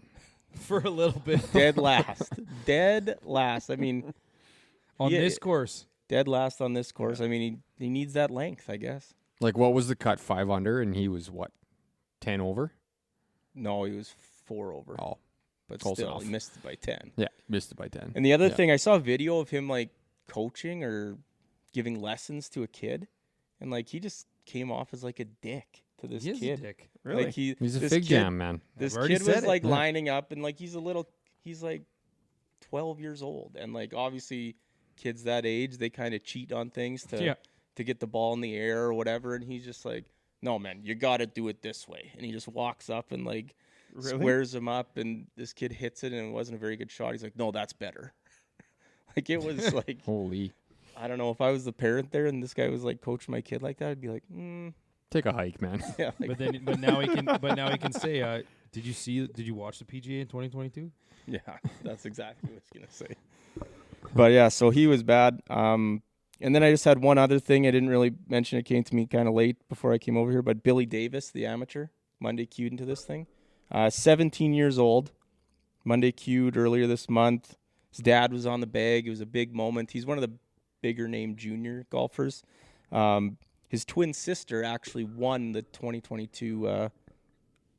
For a little bit. Dead last. Dead last. I mean, On Yeah. this course. dead last on this course. I mean, he needs that length, I guess. Like, what was the cut? 5 under, and he was, what, 10 over? No, he was 4 over. Oh, but close still, enough. he missed it by 10. yeah. Missed it by 10. And the other Yeah. thing, I saw a video of him, like, coaching or giving lessons to a kid. And, like, he just came off as, like, a dick to this He is kid. a dick. Really? Like, He's a this fig kid- jam, man. This I've already kid was said it. like Yeah. lining up, and like he's like 12 years old, and like obviously kids that age they kind of cheat on things to get the ball in the air or whatever, and he's just like, no man, you got to do it this way, and he just walks up and like Really? squares him up, and this kid hits it, and it wasn't a very good shot. He's like, no, that's better. Like it was like Holy. I don't know if I was the parent there and this guy was like coaching my kid like that, I'd be like, Take a hike, man. Yeah, like, But now he can say, did you watch the PGA in 2022? yeah, that's exactly what I was gonna say. But yeah, so he was bad. And then I just had one other thing I didn't really mention. It came to me kind of late before I came over here. But Billy Davis, the amateur, Monday queued into this thing. 17 years old. Monday queued earlier this month. His dad was on the bag. It was a big moment. He's one of the bigger name junior golfers. His twin sister actually won the 2022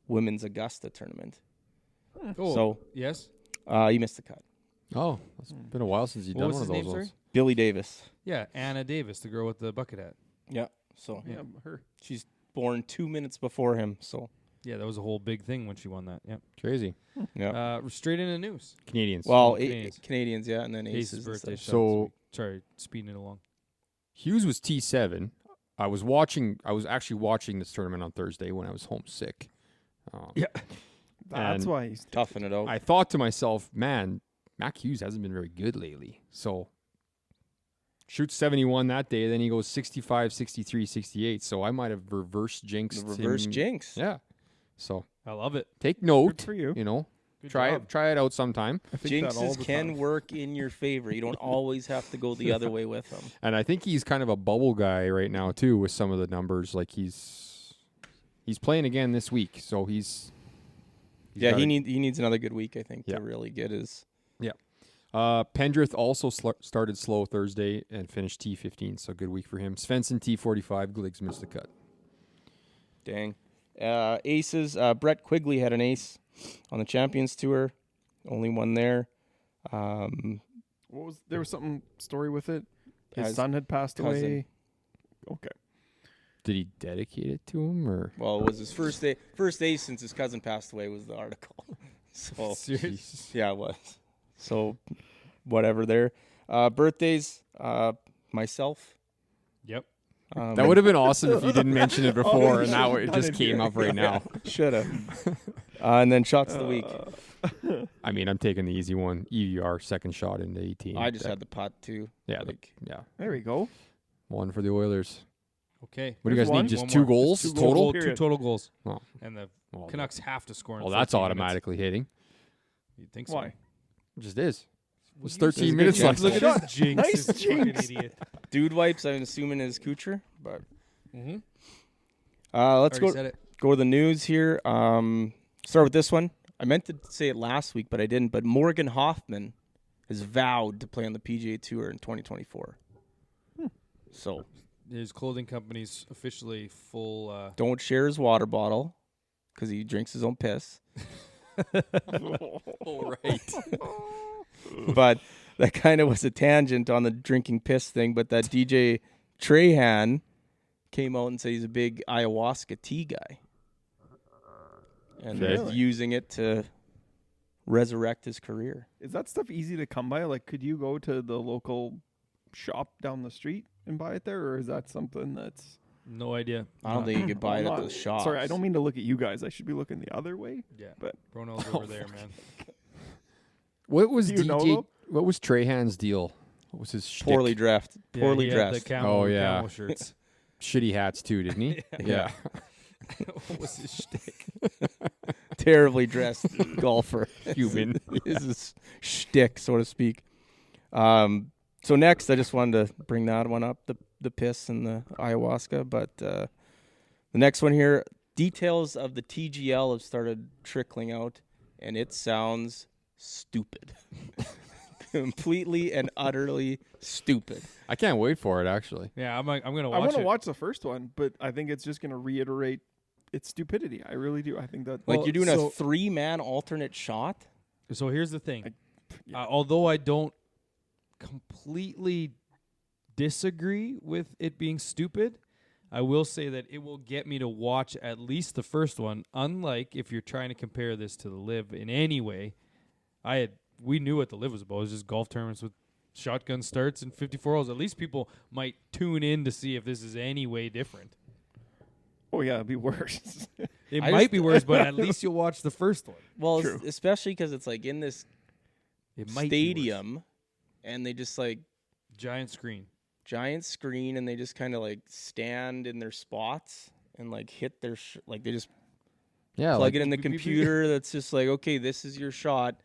Women's Augusta tournament. Oh, So yes. he missed the cut. Oh, it's been a while since you've What done was one his of name, those. sorry? ones. Billy Davis. Yeah, Anna Davis, the girl with the bucket hat. Yeah. So Yeah, her. she's born 2 minutes before him. So Yeah, that was a whole big thing when she won that. Yeah. Crazy. yeah. Straight into news. Canadians. Well, Canadians. Canadians, yeah, and then Ace's Aces. and birthday. stuff. So- sorry, speeding it along. Hughes was T7. I was actually watching this tournament on Thursday when I was homesick. Yeah. That's And why he's Toughing it out. I thought to myself, man, Mac Hughes hasn't been very good lately. So shoots 71 that day, then he goes 65, 63, 68. So I might have reverse jinxed the reverse him. jinx. Yeah. So I love it. take note. good for you. You know, Good try job. it out sometime. I think that all Jinxes the can time. work in your favor. You don't always have to go the other way with them. And I think he's kind of a bubble guy right now too with some of the numbers. Like he's playing again this week, so he's Yeah, got he a- needs another good week, I think, Yeah. to really get his. Pendrith also started slow Thursday and finished T15, so good week for him. Svensson T45, Gliggs missed the cut. Dang. Aces. Brett Quigley had an ace on the Champions Tour. Only one there. There was something story with it. His His son had passed cousin. away. Okay. Did he dedicate it to him or? Well, it was his first ace since his cousin passed away was the article. So Serious? yeah, it was. So whatever there. Birthdays. Myself. Yep. That would have been awesome if you didn't mention it before, and now it Done just it came here. up right now. Should have. And then shots of the week. I mean, I'm taking the easy one. EVR second shot into 18. I just had the putt too. yeah, like, yeah, There we go. one for the Oilers. Okay. What do you There's guys one. need? Just One two more. goals Just two total. goals. Two Period. total goals. Oh. And the Well, Canucks have to score in well, that's 13 minutes. automatically hitting. You'd think so. Why? It just is. Well, It's you 13 just- minutes yeah, left. Look at this jinx. Nice This fucking jinx. idiot. Dude wipes. I'm assuming is Kuchar, but Mm-hmm. let's go. Said it. Go to the news here. Start with this one. I meant to say it last week, but I didn't. But Morgan Hoffman has vowed to play on the PGA Tour in 2024. So His clothing company's officially full. don't share his water bottle because he drinks his own piss. All right. But that kind of was a tangent on the drinking piss thing. But that DJ Trahan came out and said he's a big ayahuasca tea guy. And Okay. he's using it to resurrect his career. Is that stuff easy to come by? Like, could you go to the local shop down the street and buy it there, or is that something that's? No idea. I don't think you could buy it Well, at not- those shops. Sorry, I don't mean to look at you guys. I should be looking the other way. Yeah. But Ronald's over there, man. What was Do you know, DJ? though? What was Trahan's deal? What was his shtick? Poorly dressed. Poorly he had dressed. The camo, Oh, yeah. camo shirts. Shitty hats too, didn't he? Yeah. What was his shtick? Terribly dressed golfer. Human. Is his shtick, so to speak. So next, I just wanted to bring that one up, the piss and the ayahuasca. But the next one here, details of the TGL have started trickling out, and it sounds stupid. Completely and utterly stupid. I can't wait for it. Actually, Yeah, I'm gonna I watch want to it. watch the first one, but I think it's just going to reiterate its stupidity. I really do. I think that. Like Well, you're doing so- a 3-man alternate shot. So here's the thing. yeah. Although I don't completely disagree with it being stupid, I will say that it will get me to watch at least the first one. Unlike if you're trying to compare this to the Live in any way, we knew what the Live was about. It was just golf tournaments with shotgun starts and 54 holes. At least people might tune in to see if this is any way different. Oh yeah, it'd be worse. It I might just- be worse, but at least you'll watch the first one. Well, True. especially because it's like in this It might be worse. stadium, and they just like Giant screen. giant screen, and they just kind of like stand in their spots, and like hit their like they just Yeah, plug like, it in the beep, beep, beep. computer. That's just like, okay, this is your shot,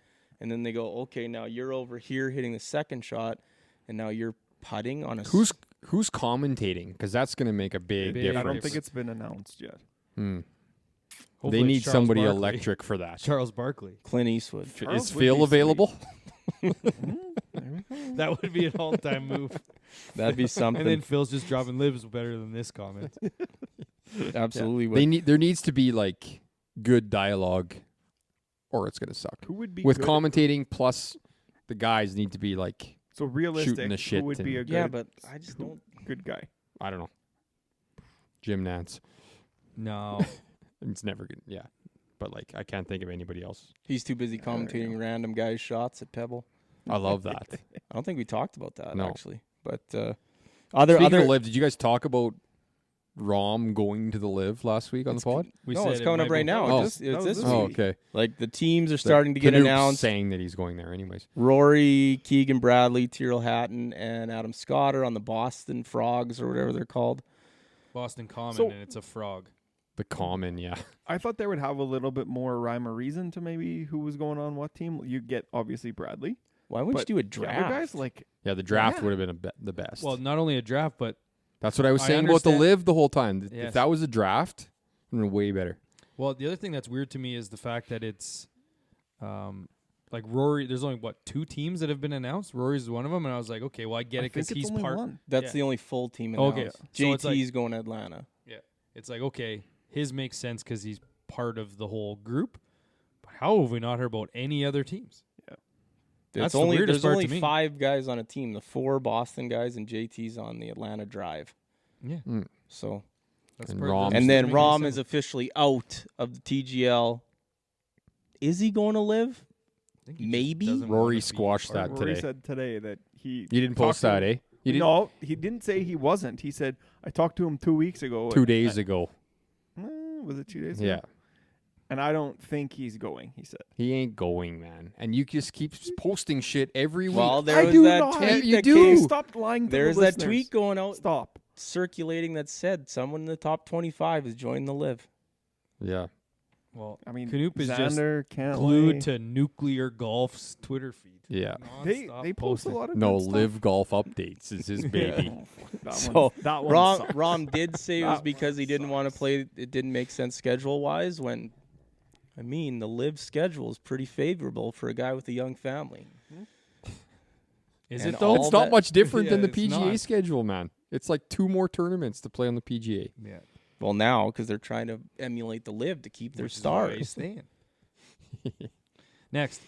and then they go, okay, now you're over here hitting the second shot, and now you're putting on a who's commentating? Because that's going to make a big Big difference. I don't think it's been announced yet. Hmm. Hopefully They it's need Charles somebody Barkley. electric for that. Charles Barkley. Clint Eastwood. Charles Is would be Phil sweet. available? That would be an all-time move. That'd be something. And then Phil's just dropping libs better than this comment. Absolutely. They need. There needs to be like good dialogue, or it's going to suck. Who would be With good? commentating plus the guys need to be like, So realistic, shooting the shit who would be a and- good, yeah, but I just don't. good guy? I don't know, Jim Nantz. No. It's never good. Yeah, but like I can't think of anybody else. He's too busy There we commentating random guys' shots at Pebble. I love that. I don't think we talked about that No. actually. But Speaking other of live, did you guys talk about Rom going to the live last week on the pod? We no, said it's it coming might up right be- now. Oh. It's That was this this week. Oh, week. okay. Like the teams are starting to get Canoop's announced. saying that he's going there, anyways. Rory, Keegan Bradley, Tyrrell Hatton, and Adam Scott are on the Boston Frogs or whatever they're called. Boston Common, So- and it's a frog. The common, yeah. I thought they would have a little bit more rhyme or reason to maybe who was going on what team. You get obviously Bradley. Why wouldn't But you do a The draft? other guys like Yeah, the draft Yeah. would have been the best. Well, not only a draft, but that's what I was I saying about the understand- live the whole time. Yes. If that was a draft, it would have been way better. well, the other thing that's weird to me is the fact that it's, like Rory. There's only 2 teams that have been announced. Rory's one of them, and I was like, okay, well, I get I it because think it's he's only part. one. That's Yeah. the only full team Okay, announced. so it's JT's like- going to Atlanta. It's like, okay, his makes sense because he's part of the whole group. But how have we not heard about any other teams? That's the weirdest There's part only to me. 5 guys on a team. The 4 Boston guys and JT's on the Atlanta drive. Yeah, So that's And part- Rom- that and doesn't then make any Rom sense. is officially out of the TGL. Is he going to live? I think he just maybe. doesn't Rory wanna be squashed part that of Rory today. said today that he You didn't talked post to that, him- eh? You didn't? No, he didn't say he wasn't. He said I talked to him 2 weeks ago. 2 days ago. Was it 2 days Yeah. ago? And I don't think he's going. He said. He ain't going, man. And you just keep posting shit every week. Well, there I was do that not. tweet You that do. came. Stop lying to There's the that listeners. tweet going out Stop. circulating that said someone in the top 25 is joining the live. Yeah. Well, I mean, Canoop is just Xander can't glued to Nuclear Golf's Twitter feed. Yeah. They Nonstop they post posting. a lot of No, good stuff. live golf updates is his baby. That So, one, that one Rom, sucks. Rom did say it was That because one he didn't want to sucks. play. It didn't make sense schedule wise. When, I mean, the live schedule is pretty favorable for a guy with a young family. Is And it though? all It's not that- much different than Yeah, the it's PGA not. schedule, man. It's like 2 more tournaments to play on the PGA. Yeah. Well, now because they're trying to emulate the live to keep their Which is why he's stars. staying. Next.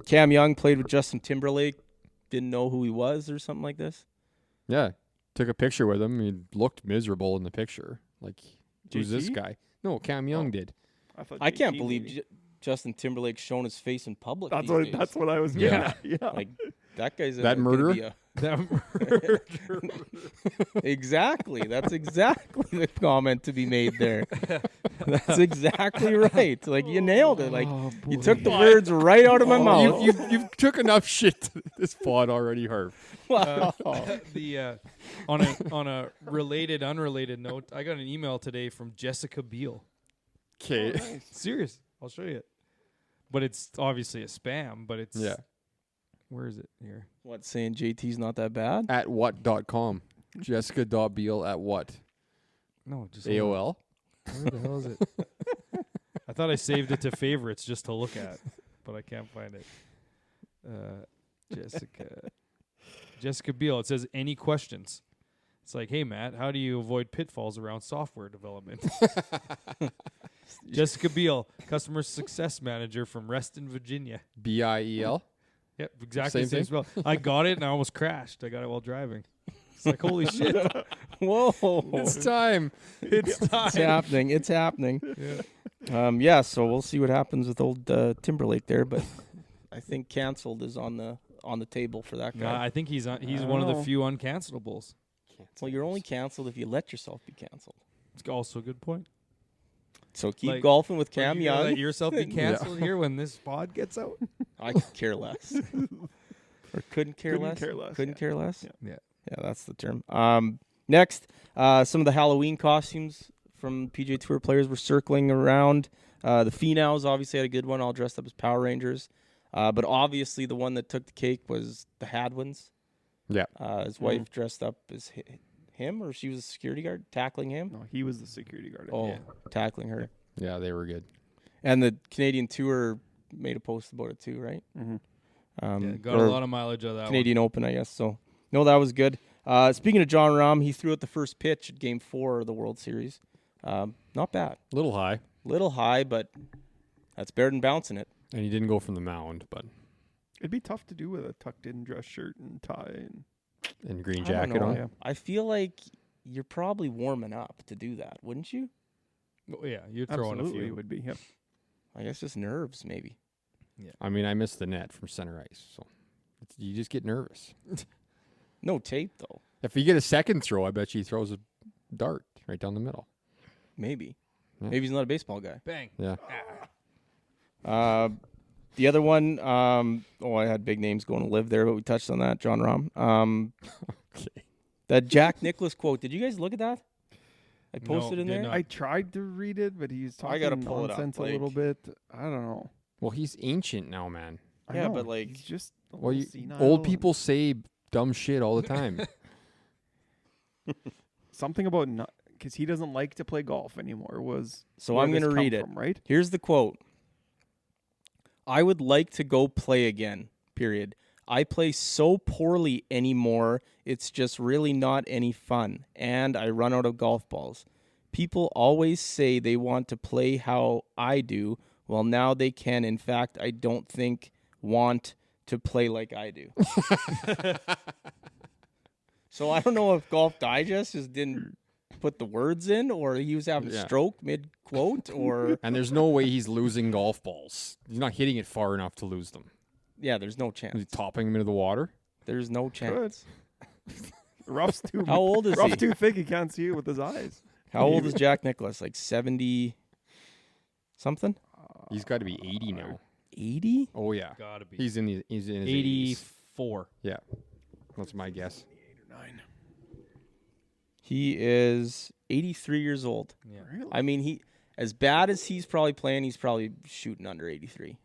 Cam Young played with Justin Timberlake. Didn't know who he was or something like this. Yeah. Took a picture with him. He looked miserable in the picture. Like, who's this JT? guy? No, Cam Young did. thought I can't JT believe maybe. Justin Timberlake's shown his face in public. That's these what days. that's what I was Yeah. getting at. Yeah. Like that guy's That gonna murderer? be a- That exactly. That's exactly the comment to be made there. That's exactly right. Like you nailed it. Like Oh, you boy. took the words right out of my mouth. You've took enough shit to this pod already, Harv. Wow. the on a related unrelated note, I got an email today from Jessica Biel. Okay. Serious. I'll show you it. But it's obviously a spam, but it's Yeah. Where is it here? What, saying JT's not that bad? At what.com. Jessica.Beal at what? No, just AOL? Where the hell is it? I thought I saved it to favorites just to look at, but I can't find it. Jessica Biel. It says, any questions? It's like, hey, Matt, how do you avoid pitfalls around software development? Jessica Biel, customer success manager from Reston, Virginia. BIEL? Yep, exactly Same the same spell. I got it and I almost crashed. I got it while driving. It's like, holy shit. Whoa. It's time. It's time. It's happening. It's happening. Yeah. So we'll see what happens with old Timberlake there, but I think canceled is on the table for that guy. I think he's I one of the don't know. few uncancelables. Well, you're only canceled if you let yourself be canceled. It's also a good point. So keep Like, golfing with Are Cam you gonna Young. let yourself be Yeah. canceled here when this pod gets out? I could care less. Or couldn't care Couldn't less. care less, Couldn't yeah. care less. Yeah. Yeah. Yeah, that's the term. Next, Some of the Halloween costumes from PGA Tour players were circling around. The Phenows obviously had a good one, all dressed up as Power Rangers. But obviously the one that took the cake was the Hadwins. Yeah. His wife dressed up as him, or she was a security guard tackling him. No, he was the security guard. Oh, tackling her. Yeah, they were good. And the Canadian Tour made a post about it too, right? Mm-hmm. Got a lot of mileage out of that Canadian Open, I guess. So, no, that was good. Speaking of John Rahm, he threw out the first pitch at Game 4 of the World Series. Not bad. Little high. Little high, but that's better than bouncing it. And he didn't go from the mound, but It'd be tough to do with a tucked-in dress shirt and tie. and green I don't jacket know. on. Yeah. I feel like you're probably warming up to do that, wouldn't you? one. Oh, yeah, you're throwing Absolutely, a it few. would be. Yep. I guess just nerves, maybe. I mean, I missed the net from center ice, so you just get nervous. No tape, though. If you get a second throw, I bet you he throws a dart right down the middle. Maybe. Yeah. Maybe he's not a baseball guy. Bang. Yeah. The other one, I had big names going to live there, but we touched on that. John Rahm. Okay. That Jack Nicklaus quote. Did you guys look at that? I No, posted in did there. not. I tried to read it, but he's I talking gotta pull it up, nonsense a little like- bit. I don't know. Well, he's ancient now, man. I Yeah, know, but, like- he's just a Well, little senile old and people say dumb shit all the time. something about because he doesn't like to play golf anymore. Was So where I'm this going to come read it. from, right? Here's the quote. I would like to go play again, period. I play so poorly anymore, it's just really not any fun, and I run out of golf balls. People always say they want to play how I do. Well, now they can. In fact, I don't think want to play like I do. So I don't know if Golf Digest just didn't put the words in, or he was having a Yeah. stroke mid-quote, or... And there's no way he's losing golf balls. He's not hitting it far enough to lose them. Yeah, there's no Is he chance. topping them into the water? There's no chance. Rough's too How old is rough's he? too thick. He can't see it with his eyes. How old is Jack Nicklaus? Like 70 something? He's got to be 80 now. 80? Oh yeah, Gotta be. he's in his 80s. 84. Yeah, that's my guess. 8 or 9. He is 83 years old. Yeah. Really? I mean, he as bad as he's probably playing, he's probably shooting under 83.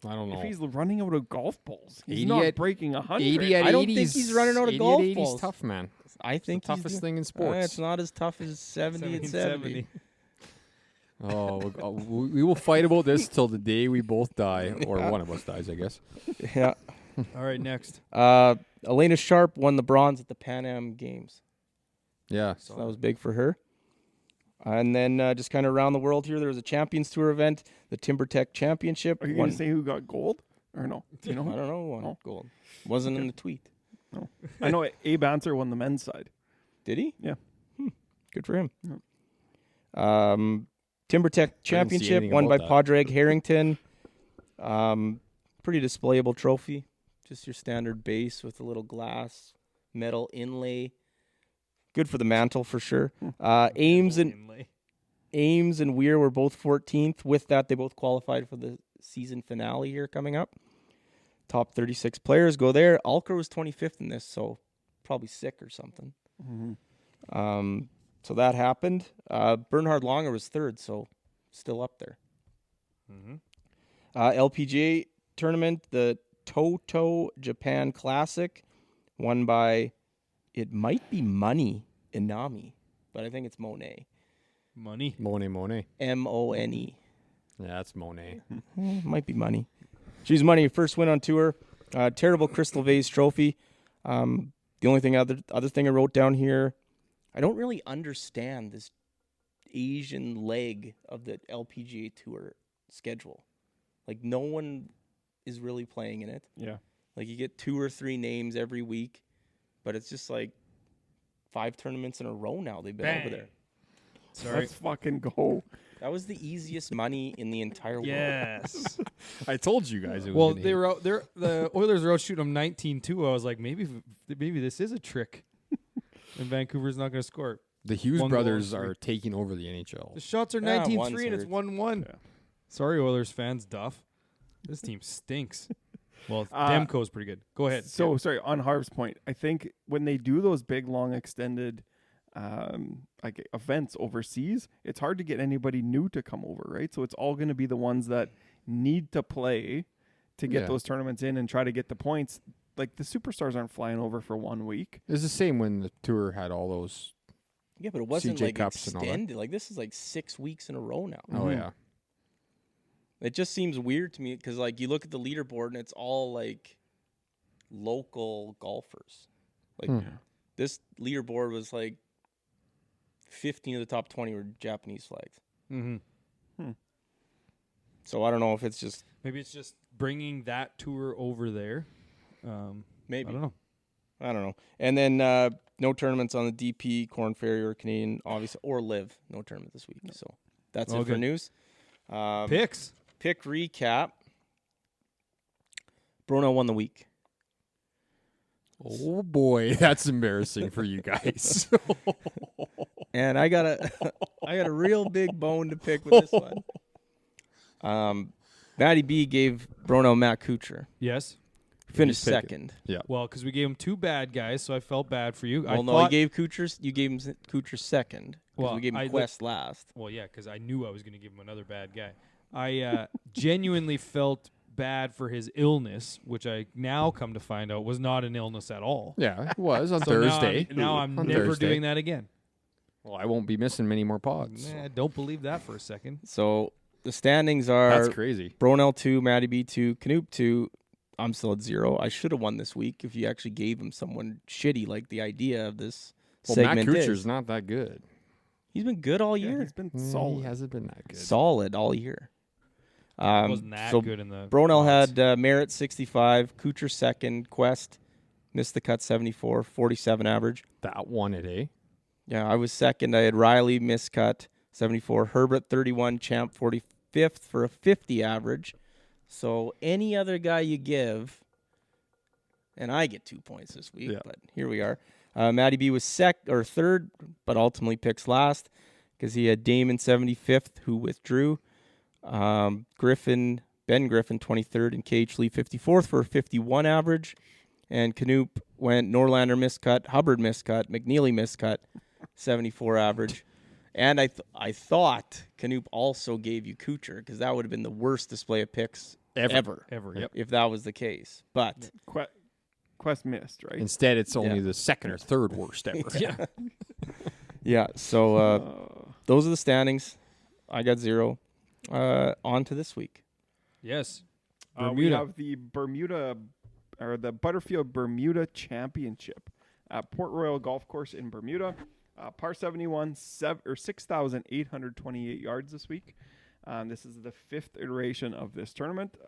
I don't know. If he's running out of golf balls, he's 80 not at- breaking 100. 80 at I don't 80s, think he's running out of 80 golf at 80's balls. Oh, tough, man. I think It's the toughest thing in sports. It's not as tough as 70 and 70. Oh, we will fight about this till the day we both die, or one of us dies, I guess. Yeah. All right, next. Elena Sharp won the bronze at the Pan Am Games. Yeah. So that was big for her. And then just kind of around the world here, there was a Champions Tour event, the TimberTech Championship. Are you Won- going to say who got gold? Or no? Do you know? I don't know. Won Oh. gold. Wasn't in the tweet. I know Abe Anser won the men's side. Did he? Yeah. Good for him. Yeah. TimberTech Championship anything won by about that. Padraig Harrington. Pretty displayable trophy. Just your standard base with a little glass metal inlay. Good for the mantle for sure. Ames and Weir were both 14th. With that, they both qualified for the season finale here coming up. Top 36 players go there. Alker was 25th in this, so probably sick or something. So that happened. Bernhard Langer was third, so still up there. LPGA tournament, the Toto Japan Classic, won by, it might be Money Inami, but I think it's Monet. Money. Monet. M-O-N-E. Yeah, that's Monet. Might be Money. She's Money, first win on tour. Terrible Crystal Vase trophy. The only thing, other thing I wrote down here, I don't really understand this Asian leg of the LPGA Tour schedule. Like, no one is really playing in it. Yeah. Like, you get 2 or 3 names every week, but it's just like 5 tournaments in a row now they've been over Bang. there. Sorry. Let's fucking go. That was the easiest money in the entire world. Yes. I told you guys it was. well, gonna they hit. were out there. The Oilers were out shooting them 19-2. I was like, maybe this is a trick, and Vancouver's not going to score. The Hughes one goal brothers and three. are taking over the NHL. The shots are Yeah, 19-3 one's and it's hurt. 1-1. Yeah. Sorry, Oilers fans. Duff. This team stinks. Well, Demko's pretty good. Go ahead. So, sorry, on Harv's point, I think when they do those big, long, extended like events overseas, it's hard to get anybody new to come over, right? So it's all going to be the ones that need to play to get those tournaments in and try to get the points. Like the superstars aren't flying over for 1 week. It's the same when the tour had all those. Yeah, but it wasn't CJ like Cups and all that. extended. Like this is like 6 weeks in a row now. Oh yeah. It just seems weird to me because like you look at the leaderboard and it's all like local golfers. Like this leaderboard was like 15 of the top 20 were Japanese flags. Mm-hmm. So I don't know if it's just Maybe it's just bringing that tour over there. maybe. I don't know. I don't know. And then no tournaments on the DP, Corn Ferry, or Canadian, obviously, or Live. No tournament this week. So that's it for good. news. Picks. Pick recap. Bruno won the week. Oh boy, that's embarrassing for you guys. And I got a real big bone to pick with this one. Matty B gave Bruno Matt Kuchar. Yes. Finished He's picking. second. Yeah. Well, because we gave him 2 bad guys, so I felt bad for you. Well, no, you gave him Kuchar second. Well, we gave him Quest last. Well, yeah, because I knew I was going to give him another bad guy. I genuinely felt bad for his illness, which I now come to find out was not an illness at all. Yeah, it was on So Thursday. Now I'm On never Thursday. doing that again. Well, I won't be missing many more pods. Nah, don't believe that for a second. So the standings are That's crazy. Bronell 2, Matty B 2, Canoop 2. I'm still at 0. I should have won this week if you actually gave him someone shitty like the idea of this Well, Matt segment Kuchar's is. not that good. He's been good all Yeah, year. he's been solid. He hasn't been that good. Solid all year. Wasn't that so good in the Bronell odds. had Merritt 65, Kuchar second, Quest missed the cut 74, 47 average. That won it, eh? Yeah, I was second. I had Riley miscut 74, Herbert 31, Champ 45th for a 50 average. So any other guy you give, and I get 2 points this week, Yeah. but here we are. Matty B was third, but ultimately picks last because he had Damon 75th, who withdrew. Ben Griffin 23rd, and KH Lee 54th for a 51 average. And Canoop went Norlander miscut, Hubbard miscut, McNeely miscut, 74 average. And I thought Canoop also gave you Kuchar because that would have been the worst display of picks ever Yep. if that was the case. But Quest missed, right? Instead, it's only Yeah. the second or third worst ever. Yeah. yeah, so those are the standings. I got 0. On to this week. Yes. We Bermuda. have the the Butterfield Bermuda Championship at Port Royal Golf Course in Bermuda. Par 71, 6,828 yards this week. This is the 5th iteration of this tournament.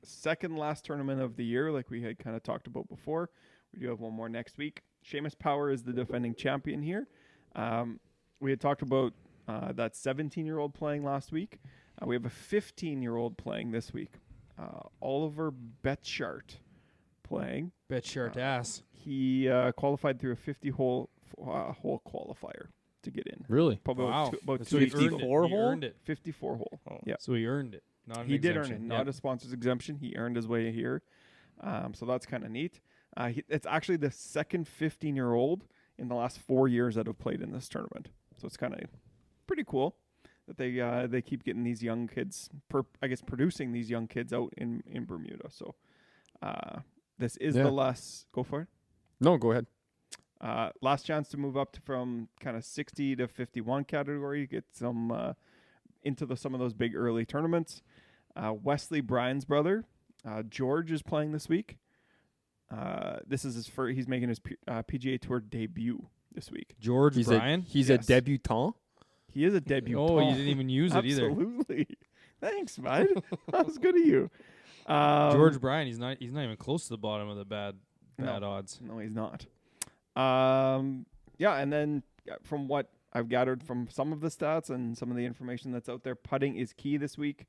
Second last tournament of the year, like we had kind of talked about before. We do have one more next week. Seamus Power is the defending champion here. We had talked about that 17-year-old playing last week. We have a 15-year-old playing this week. Oliver Betchart playing. Bet shirt ass. He qualified through a 50-hole qualifier to get in. Really? Probably Wow. about So he earned it. 54 He hole? earned it. 54 hole. Oh. Yeah. So he earned it. Not an He did earn exemption. it, not a sponsor's exemption. He earned his way here. So that's kind of neat. It's actually the second 15-year-old in the last 4 years that have played in this tournament. So it's kind of pretty cool that they keep getting these young kids, producing these young kids out in Bermuda. So this is the last. Go for it. No, go ahead. Last chance to move up from kind of 60 to 51 category, get some into some of those big early tournaments. Wesley Bryan's brother, George, is playing this week. This is he's making his PGA Tour debut this week. George Bryan. He's Yes. a debutant. He is a debutant. Oh, you didn't even use it either. Absolutely. Thanks, bud. That was good of you. George Bryan. He's not even close to the bottom of the bad odds. No, he's not. Yeah, and then from what I've gathered from some of the stats and some of the information that's out there, putting is key this week.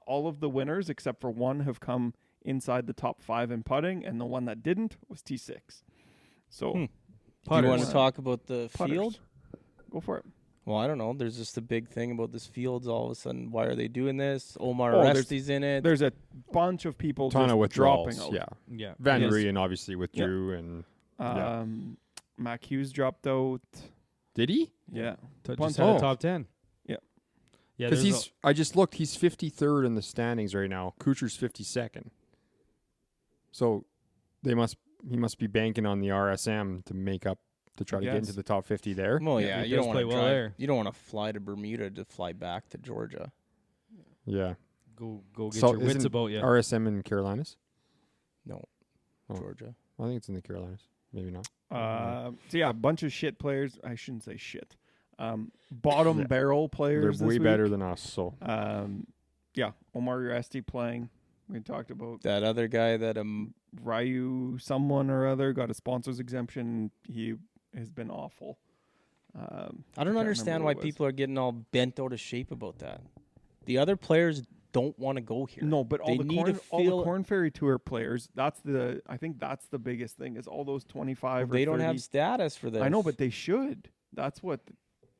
All of the winners, except for one, have come inside the top 5 in putting, and the one that didn't was T6. So, Do you Putters. want to talk about the putters. field? Go for it. Well, I don't know. There's just a big thing about this field. All of a sudden, why are they doing this? Omar there's- Oresti's in it. There's a bunch of people Ton just of withdrawals. dropping out. Yeah. Yeah. Van Yes. Rooyen obviously withdrew, and Um, Mac Hughes dropped out. Did he? Yeah. Just Bunch- had Oh. a top 10. Yeah. Yeah, Because there's I just looked. He's 53rd in the standings right now. Kuchar's 52nd. So he must be banking on the RSM to make up to try to get into guess. the top 50 there. Well, Yeah, yeah, he you does don't want play to well drive. there. You don't want to fly to Bermuda to fly back to Georgia. Yeah. go get So your wits isn't about you. RSM in Carolinas? No, Oh. Georgia. I think it's in the Carolinas. Maybe not. So yeah, a bunch of shit players. I shouldn't say shit. Bottom Yeah. barrel players. They're way this better week. than us. So Yeah, Omar Uresti playing. We talked about That other guy that Ryu, someone or other, got a sponsors exemption. He has been awful. I don't can't understand remember why who it was. people are getting all bent out of shape about that. The other players don't want to go here. No, but They need to all the feel- Corn Ferry Tour players. I think that's the biggest thing. Is all those 25 or They don't 30. have status for this. I know, but they should. That's what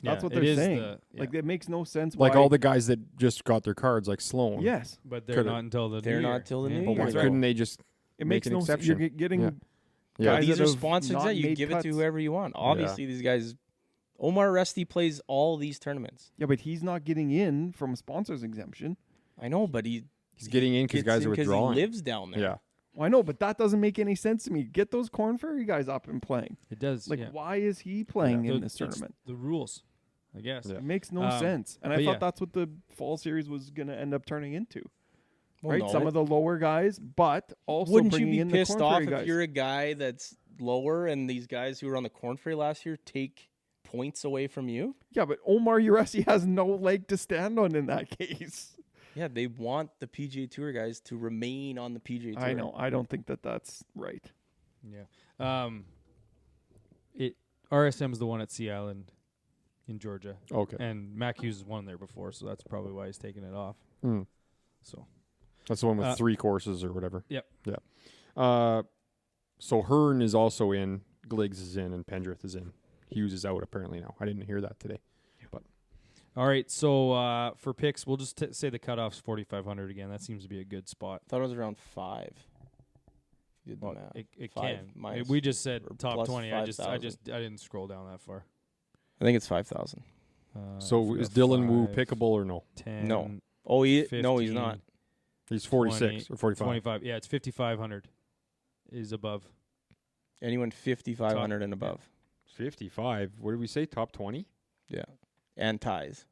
Yeah, what it they're is saying. the- yeah. Like it makes no sense. like why, all the guys that just got their cards, like Sloan. yes, But they're Could've- not until the They're new not year. till the new But why year. right. couldn't they just? it Make makes an no sense. You're exception. getting Yeah. Yeah. guys These that are have sponsors not that you made give it cuts. to whoever you want. Obviously, these guys. Omar Resti plays all these tournaments. Yeah, but he's not getting in from a sponsors exemption. I know, but he's getting in because guys are withdrawing. He lives down there. Yeah. Well, I know, but that doesn't make any sense to me. Get those Corn Ferry guys up and playing. It does. Like, yeah. why is he playing The- in this it's tournament? The rules, I guess. Yeah. It makes no Um, sense. And I but thought yeah. that's what the fall series was going to end up turning into. Well, Right? no. Some of the lower guys, but also Wouldn't you bringing be in pissed the Corn off Ferry if guys. you're a guy that's lower and these guys who were on the Corn Ferry last year take points away from you? Yeah, but Omar Uresti has no leg to stand on in that case. Yeah, they want the PGA Tour guys to remain on the PGA Tour. I know. I don't think that that's right. Yeah. RSM's the one at Sea Island in Georgia, Okay. and Mac Hughes has won there before, so that's probably why he's taking it off. Mm. So That's the one with Uh, 3 courses or whatever. Yep. Yeah. So Hearn is also in, Gliggs is in, and Pendrith is in. Hughes is out apparently now. I didn't hear that today. all right. So for picks, we'll just say the cutoff's 4,500 again. That seems to be a good spot. I thought it was around 5. You did the Well, math. it 5 can. minus We just said or top plus 20. I didn't scroll down that far. I think it's 5,000. So we is got Dylan Wu 5, pickable or no? 10, No. Oh, no, he's 15, not. He's 46 or 45. 25. Yeah, it's 5,500 is above. Anyone 5,500 and above. 55. What did we say? Top 20? Yeah. And ties.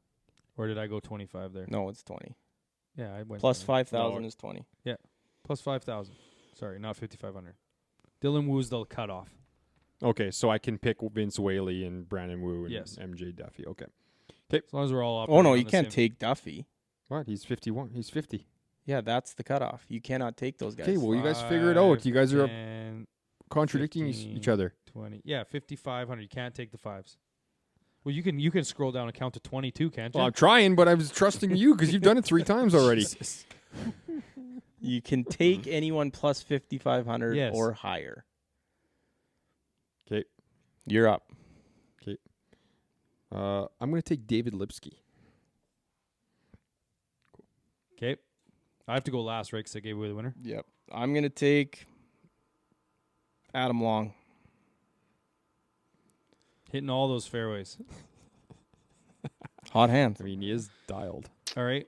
Or did I go 25 there? No, it's 20. Yeah, I went Plus 20. 5,000 is 20. Plus 5,000. Sorry, not 5,500. Dylan Wu's the cutoff. Okay, so I can pick Vince Whaley and Brandon Wu and Yes. MJ Duffy. Okay. As long as we're all up. Oh, no, you can't take Duffy. What? He's 51. He's 50. Yeah, that's the cutoff. You cannot take those guys. Okay, well, you guys figure it out. You guys are and contradicting each 15. other. 20. Yeah, 5,500. You can't take the fives. Well, you can scroll down and count to 22, can't you? Well, I'm trying, but I was trusting you because you've done it 3 times already. You can take anyone plus 5,500 Yes. or higher. Okay. You're up. I'm going to take David Lipsky. Okay. I have to go last, right? Because I gave away the winner. Yep. I'm going to take Adam Long. Hitting all those fairways. Hot hand. I mean, he is dialed. All right.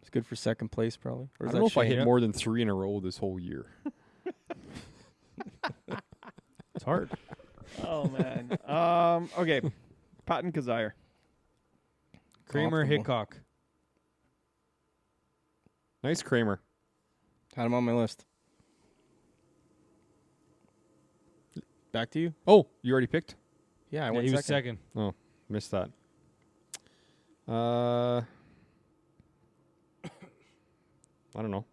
It's good for second place, probably. Or I is don't know if I Shane? hit more than 3 in a row this whole year. It's hard. Oh man. Okay. Patton Kazire. Kramer Optimal. Hickok. Nice Kramer. Had him on my list. Back to you. Oh, you already picked? Yeah, I Yeah, went he was second. second. Missed that. I don't know.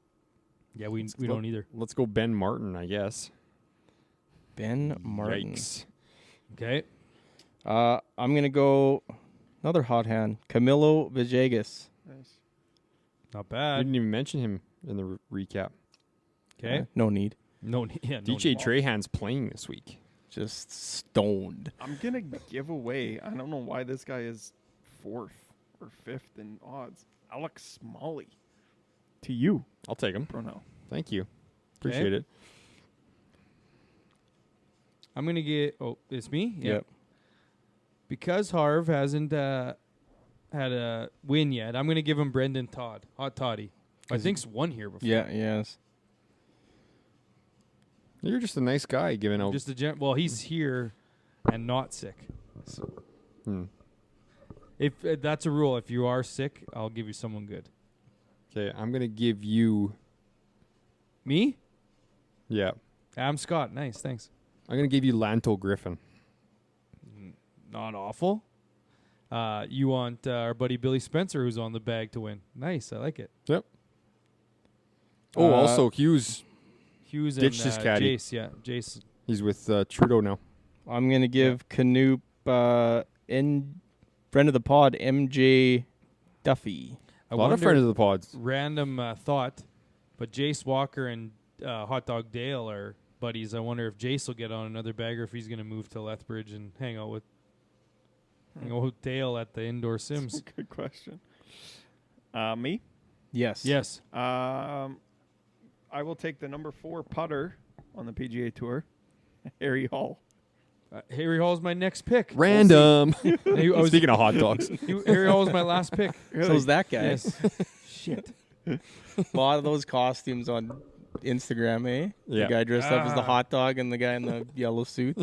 Yeah, we don't either. Let's go Ben Martin, I guess. Ben Martin. Yikes. Okay. I'm going to go another hot hand. Camilo Villegas. Nice. Not I bad. didn't even mention him in the recap. Okay. No need. No, yeah, no DJ need. Trahan's playing this week. Just stoned. I'm gonna give away. I don't know why this guy is 4th or 5th in odds. Alex Smalley. To you, I'll take him. Bruno. Thank you. Appreciate it. I'm going to get... Oh, it's me? Yeah. Yep. Because Harv hasn't had a win yet, I'm going to give him Brendan Todd. Hot Toddy. I think's won here before. Yeah, yes. You're just a nice guy giving out. Just a well, he's here and not sick. So if that's a rule, if you are sick, I'll give you someone good. Okay, I'm gonna give you. Me? Yeah, Adam Scott. Nice, thanks. I'm gonna give you Lanto Griffin. Not awful. You want our buddy Billy Spencer, who's on the bag, to win. Nice, I like it. Yep. Oh, also Hughes. Hughes Ditched and his caddy. Jace, yeah, Jace. He's with Trudeau now. I'm going to give Canoop friend of the pod, MJ Duffy. A A lot of friends of the pods. Random thought, but Jace Walker and Hot Dog Dale are buddies. I wonder if Jace will get on another bag or if he's going to move to Lethbridge and hang out with Dale at the indoor sims. Good question. Me? Yes. Yes. I will take the number 4 putter on the PGA Tour, Harry Hall. Harry Hall's my next pick. Random. Speaking of hot dogs. Harry Hall's my last pick. So is that guy. Yes. Shit. A lot of those costumes on Instagram, eh? Yeah. The guy dressed up as the hot dog and the guy in the yellow suit.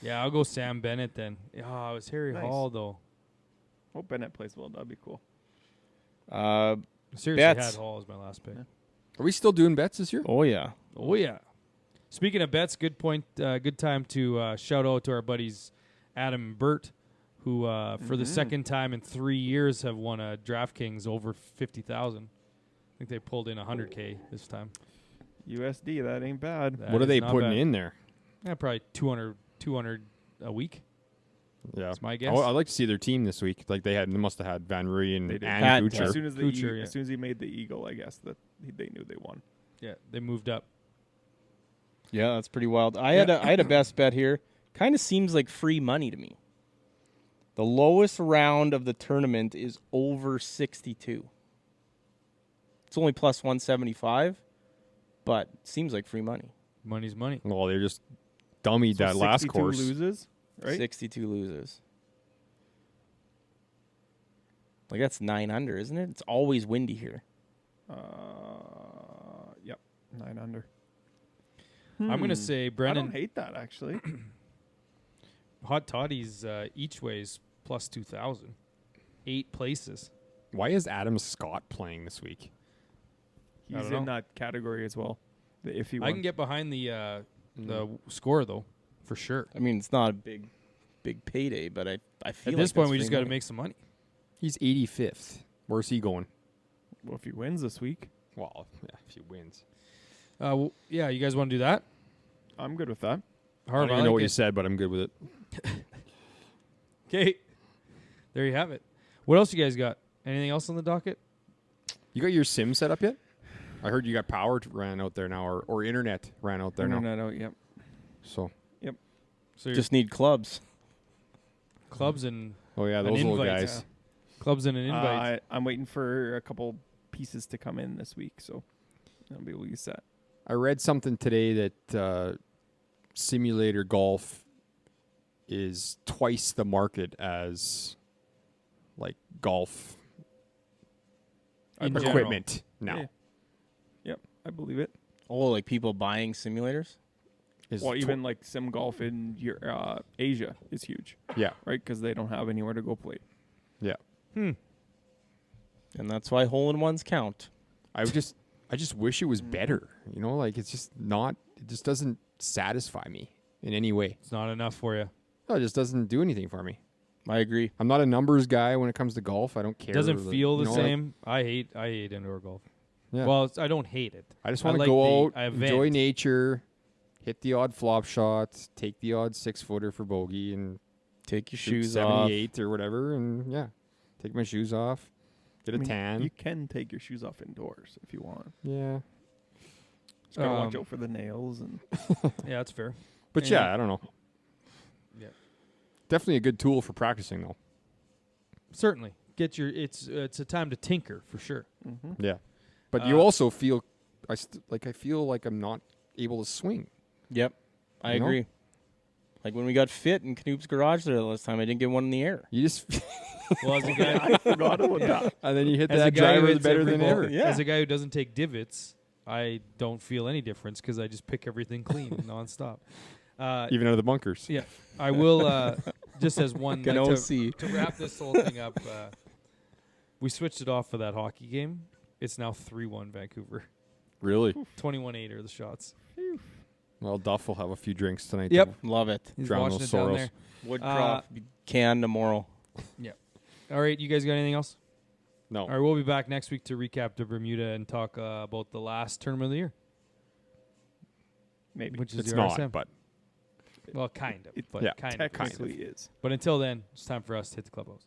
Yeah, I'll go Sam Bennett then. Oh, it was Harry Nice. Hall, though. Hope Bennett plays well. That'd be cool. Seriously, Bets. had Hall as my last pick. Are we still doing bets this year? Oh, yeah. Oh, yeah. Speaking of bets, good point. Good time to shout out to our buddies Adam and Bert, who for the second time in 3 years have won a DraftKings over 50,000. I think they pulled in 100K this time. USD, that ain't bad. That What are is they not putting bad. in there? Yeah, probably 200 a week. Yeah, That's my guess. I'd like to see their team this week. Like they must have had Van Rooyen They did. and Pat, Kuchar. As soon as, Kuchar, yeah. as soon as he made the eagle, I guess that they knew they won. Yeah, they moved up. Yeah, that's pretty wild. I had a best bet here. Kind of seems like free money to me. The lowest round of the tournament is over 62. It's only plus 175, but seems like free money. Money's money. Well, they just dummied So that last 62 course. loses, right? 62 loses. Like that's 9 under, isn't it? It's always windy here. Yep, 9 under. I'm going to say I Brendan don't hate that actually. Hot Toddy's each way's plus 2,000. 8 places. Why is Adam Scott playing this week? I He's don't in know. that category as well. If he I won. can get behind the score, though, for sure. I mean, it's not a big payday, but I feel At like this point, that's we just free got to money. make some money. He's 85th. Where's he going? Well, if he wins this week, Well, yeah, if he wins. Yeah, you guys want to do that? I'm good with that. I Harv, don't even know what like you it. said, but I'm good with it. Okay. There you have it. What else you guys got? Anything else on the docket? You got your sim set up yet? I heard you got power ran out there now, or internet ran out there now. No, yep. So, So your Just need clubs. clubs and oh yeah, An those little invite, guys. clubs and an invite. I'm waiting for a couple pieces to come in this week, so I'll be able to use that. I read something today that simulator golf is twice the market as like golf In general. equipment now. Yeah. Yep, I believe it. Oh, like people buying simulators? Is Well, tw- even like sim golf in Asia is huge, yeah, right? Because they don't have anywhere to go play. yeah. And that's why hole-in-ones count. I just wish it was better. You know, like it's just not. It just doesn't satisfy me in any way. It's not enough for you. No, it just doesn't do anything for me. I agree. I'm not a numbers guy when it comes to golf. I don't care. It doesn't feel the you know, like- same. I hate indoor golf. yeah. Well, I don't hate it. I just I want to like go the out, event. enjoy nature, hit the odd flop shot, take the odd 6-footer for bogey, and Take your shoot shoes off. 78 or whatever, and yeah, take my shoes off, get a I mean, tan. You can take your shoes off indoors if you want. Yeah, Just gotta watch Um, out for the nails and Yeah, that's fair. but Yeah. yeah, I don't know. Yeah. Definitely a good tool for practicing, though. Certainly. Get your it's a time to tinker for sure. Yeah, but you Uh, also feel I feel like I'm not able to swing. Yep. I You know? agree. Like when we got fit in Knoop's garage there last time, I didn't get one in the air. You just Well, as a guy, I forgot about that. and then you hit as a that guy who driver hits better every than ball- ever. Yeah. As a guy who doesn't take divots, I don't feel any difference because I just pick everything clean nonstop. Even out of the bunkers. Yeah, I will. Just as one Can OC. to wrap this whole thing up, we switched it off for that hockey game. It's now 3-1 Vancouver. Really? 21-8 are the shots. Well, Duff will have a few drinks tonight. Yep. too. Love it. He's Drown watching those it down sorrows. there. Woodcroft can tomorrow. All right, you guys got anything else? No. All right, we'll be back next week to recap the Bermuda and talk about the last tournament of the year, Maybe. which is It's the not, RSM. but well, kind of, It- but yeah, kind of. Technically is. But until then, it's time for us to hit the clubhouse.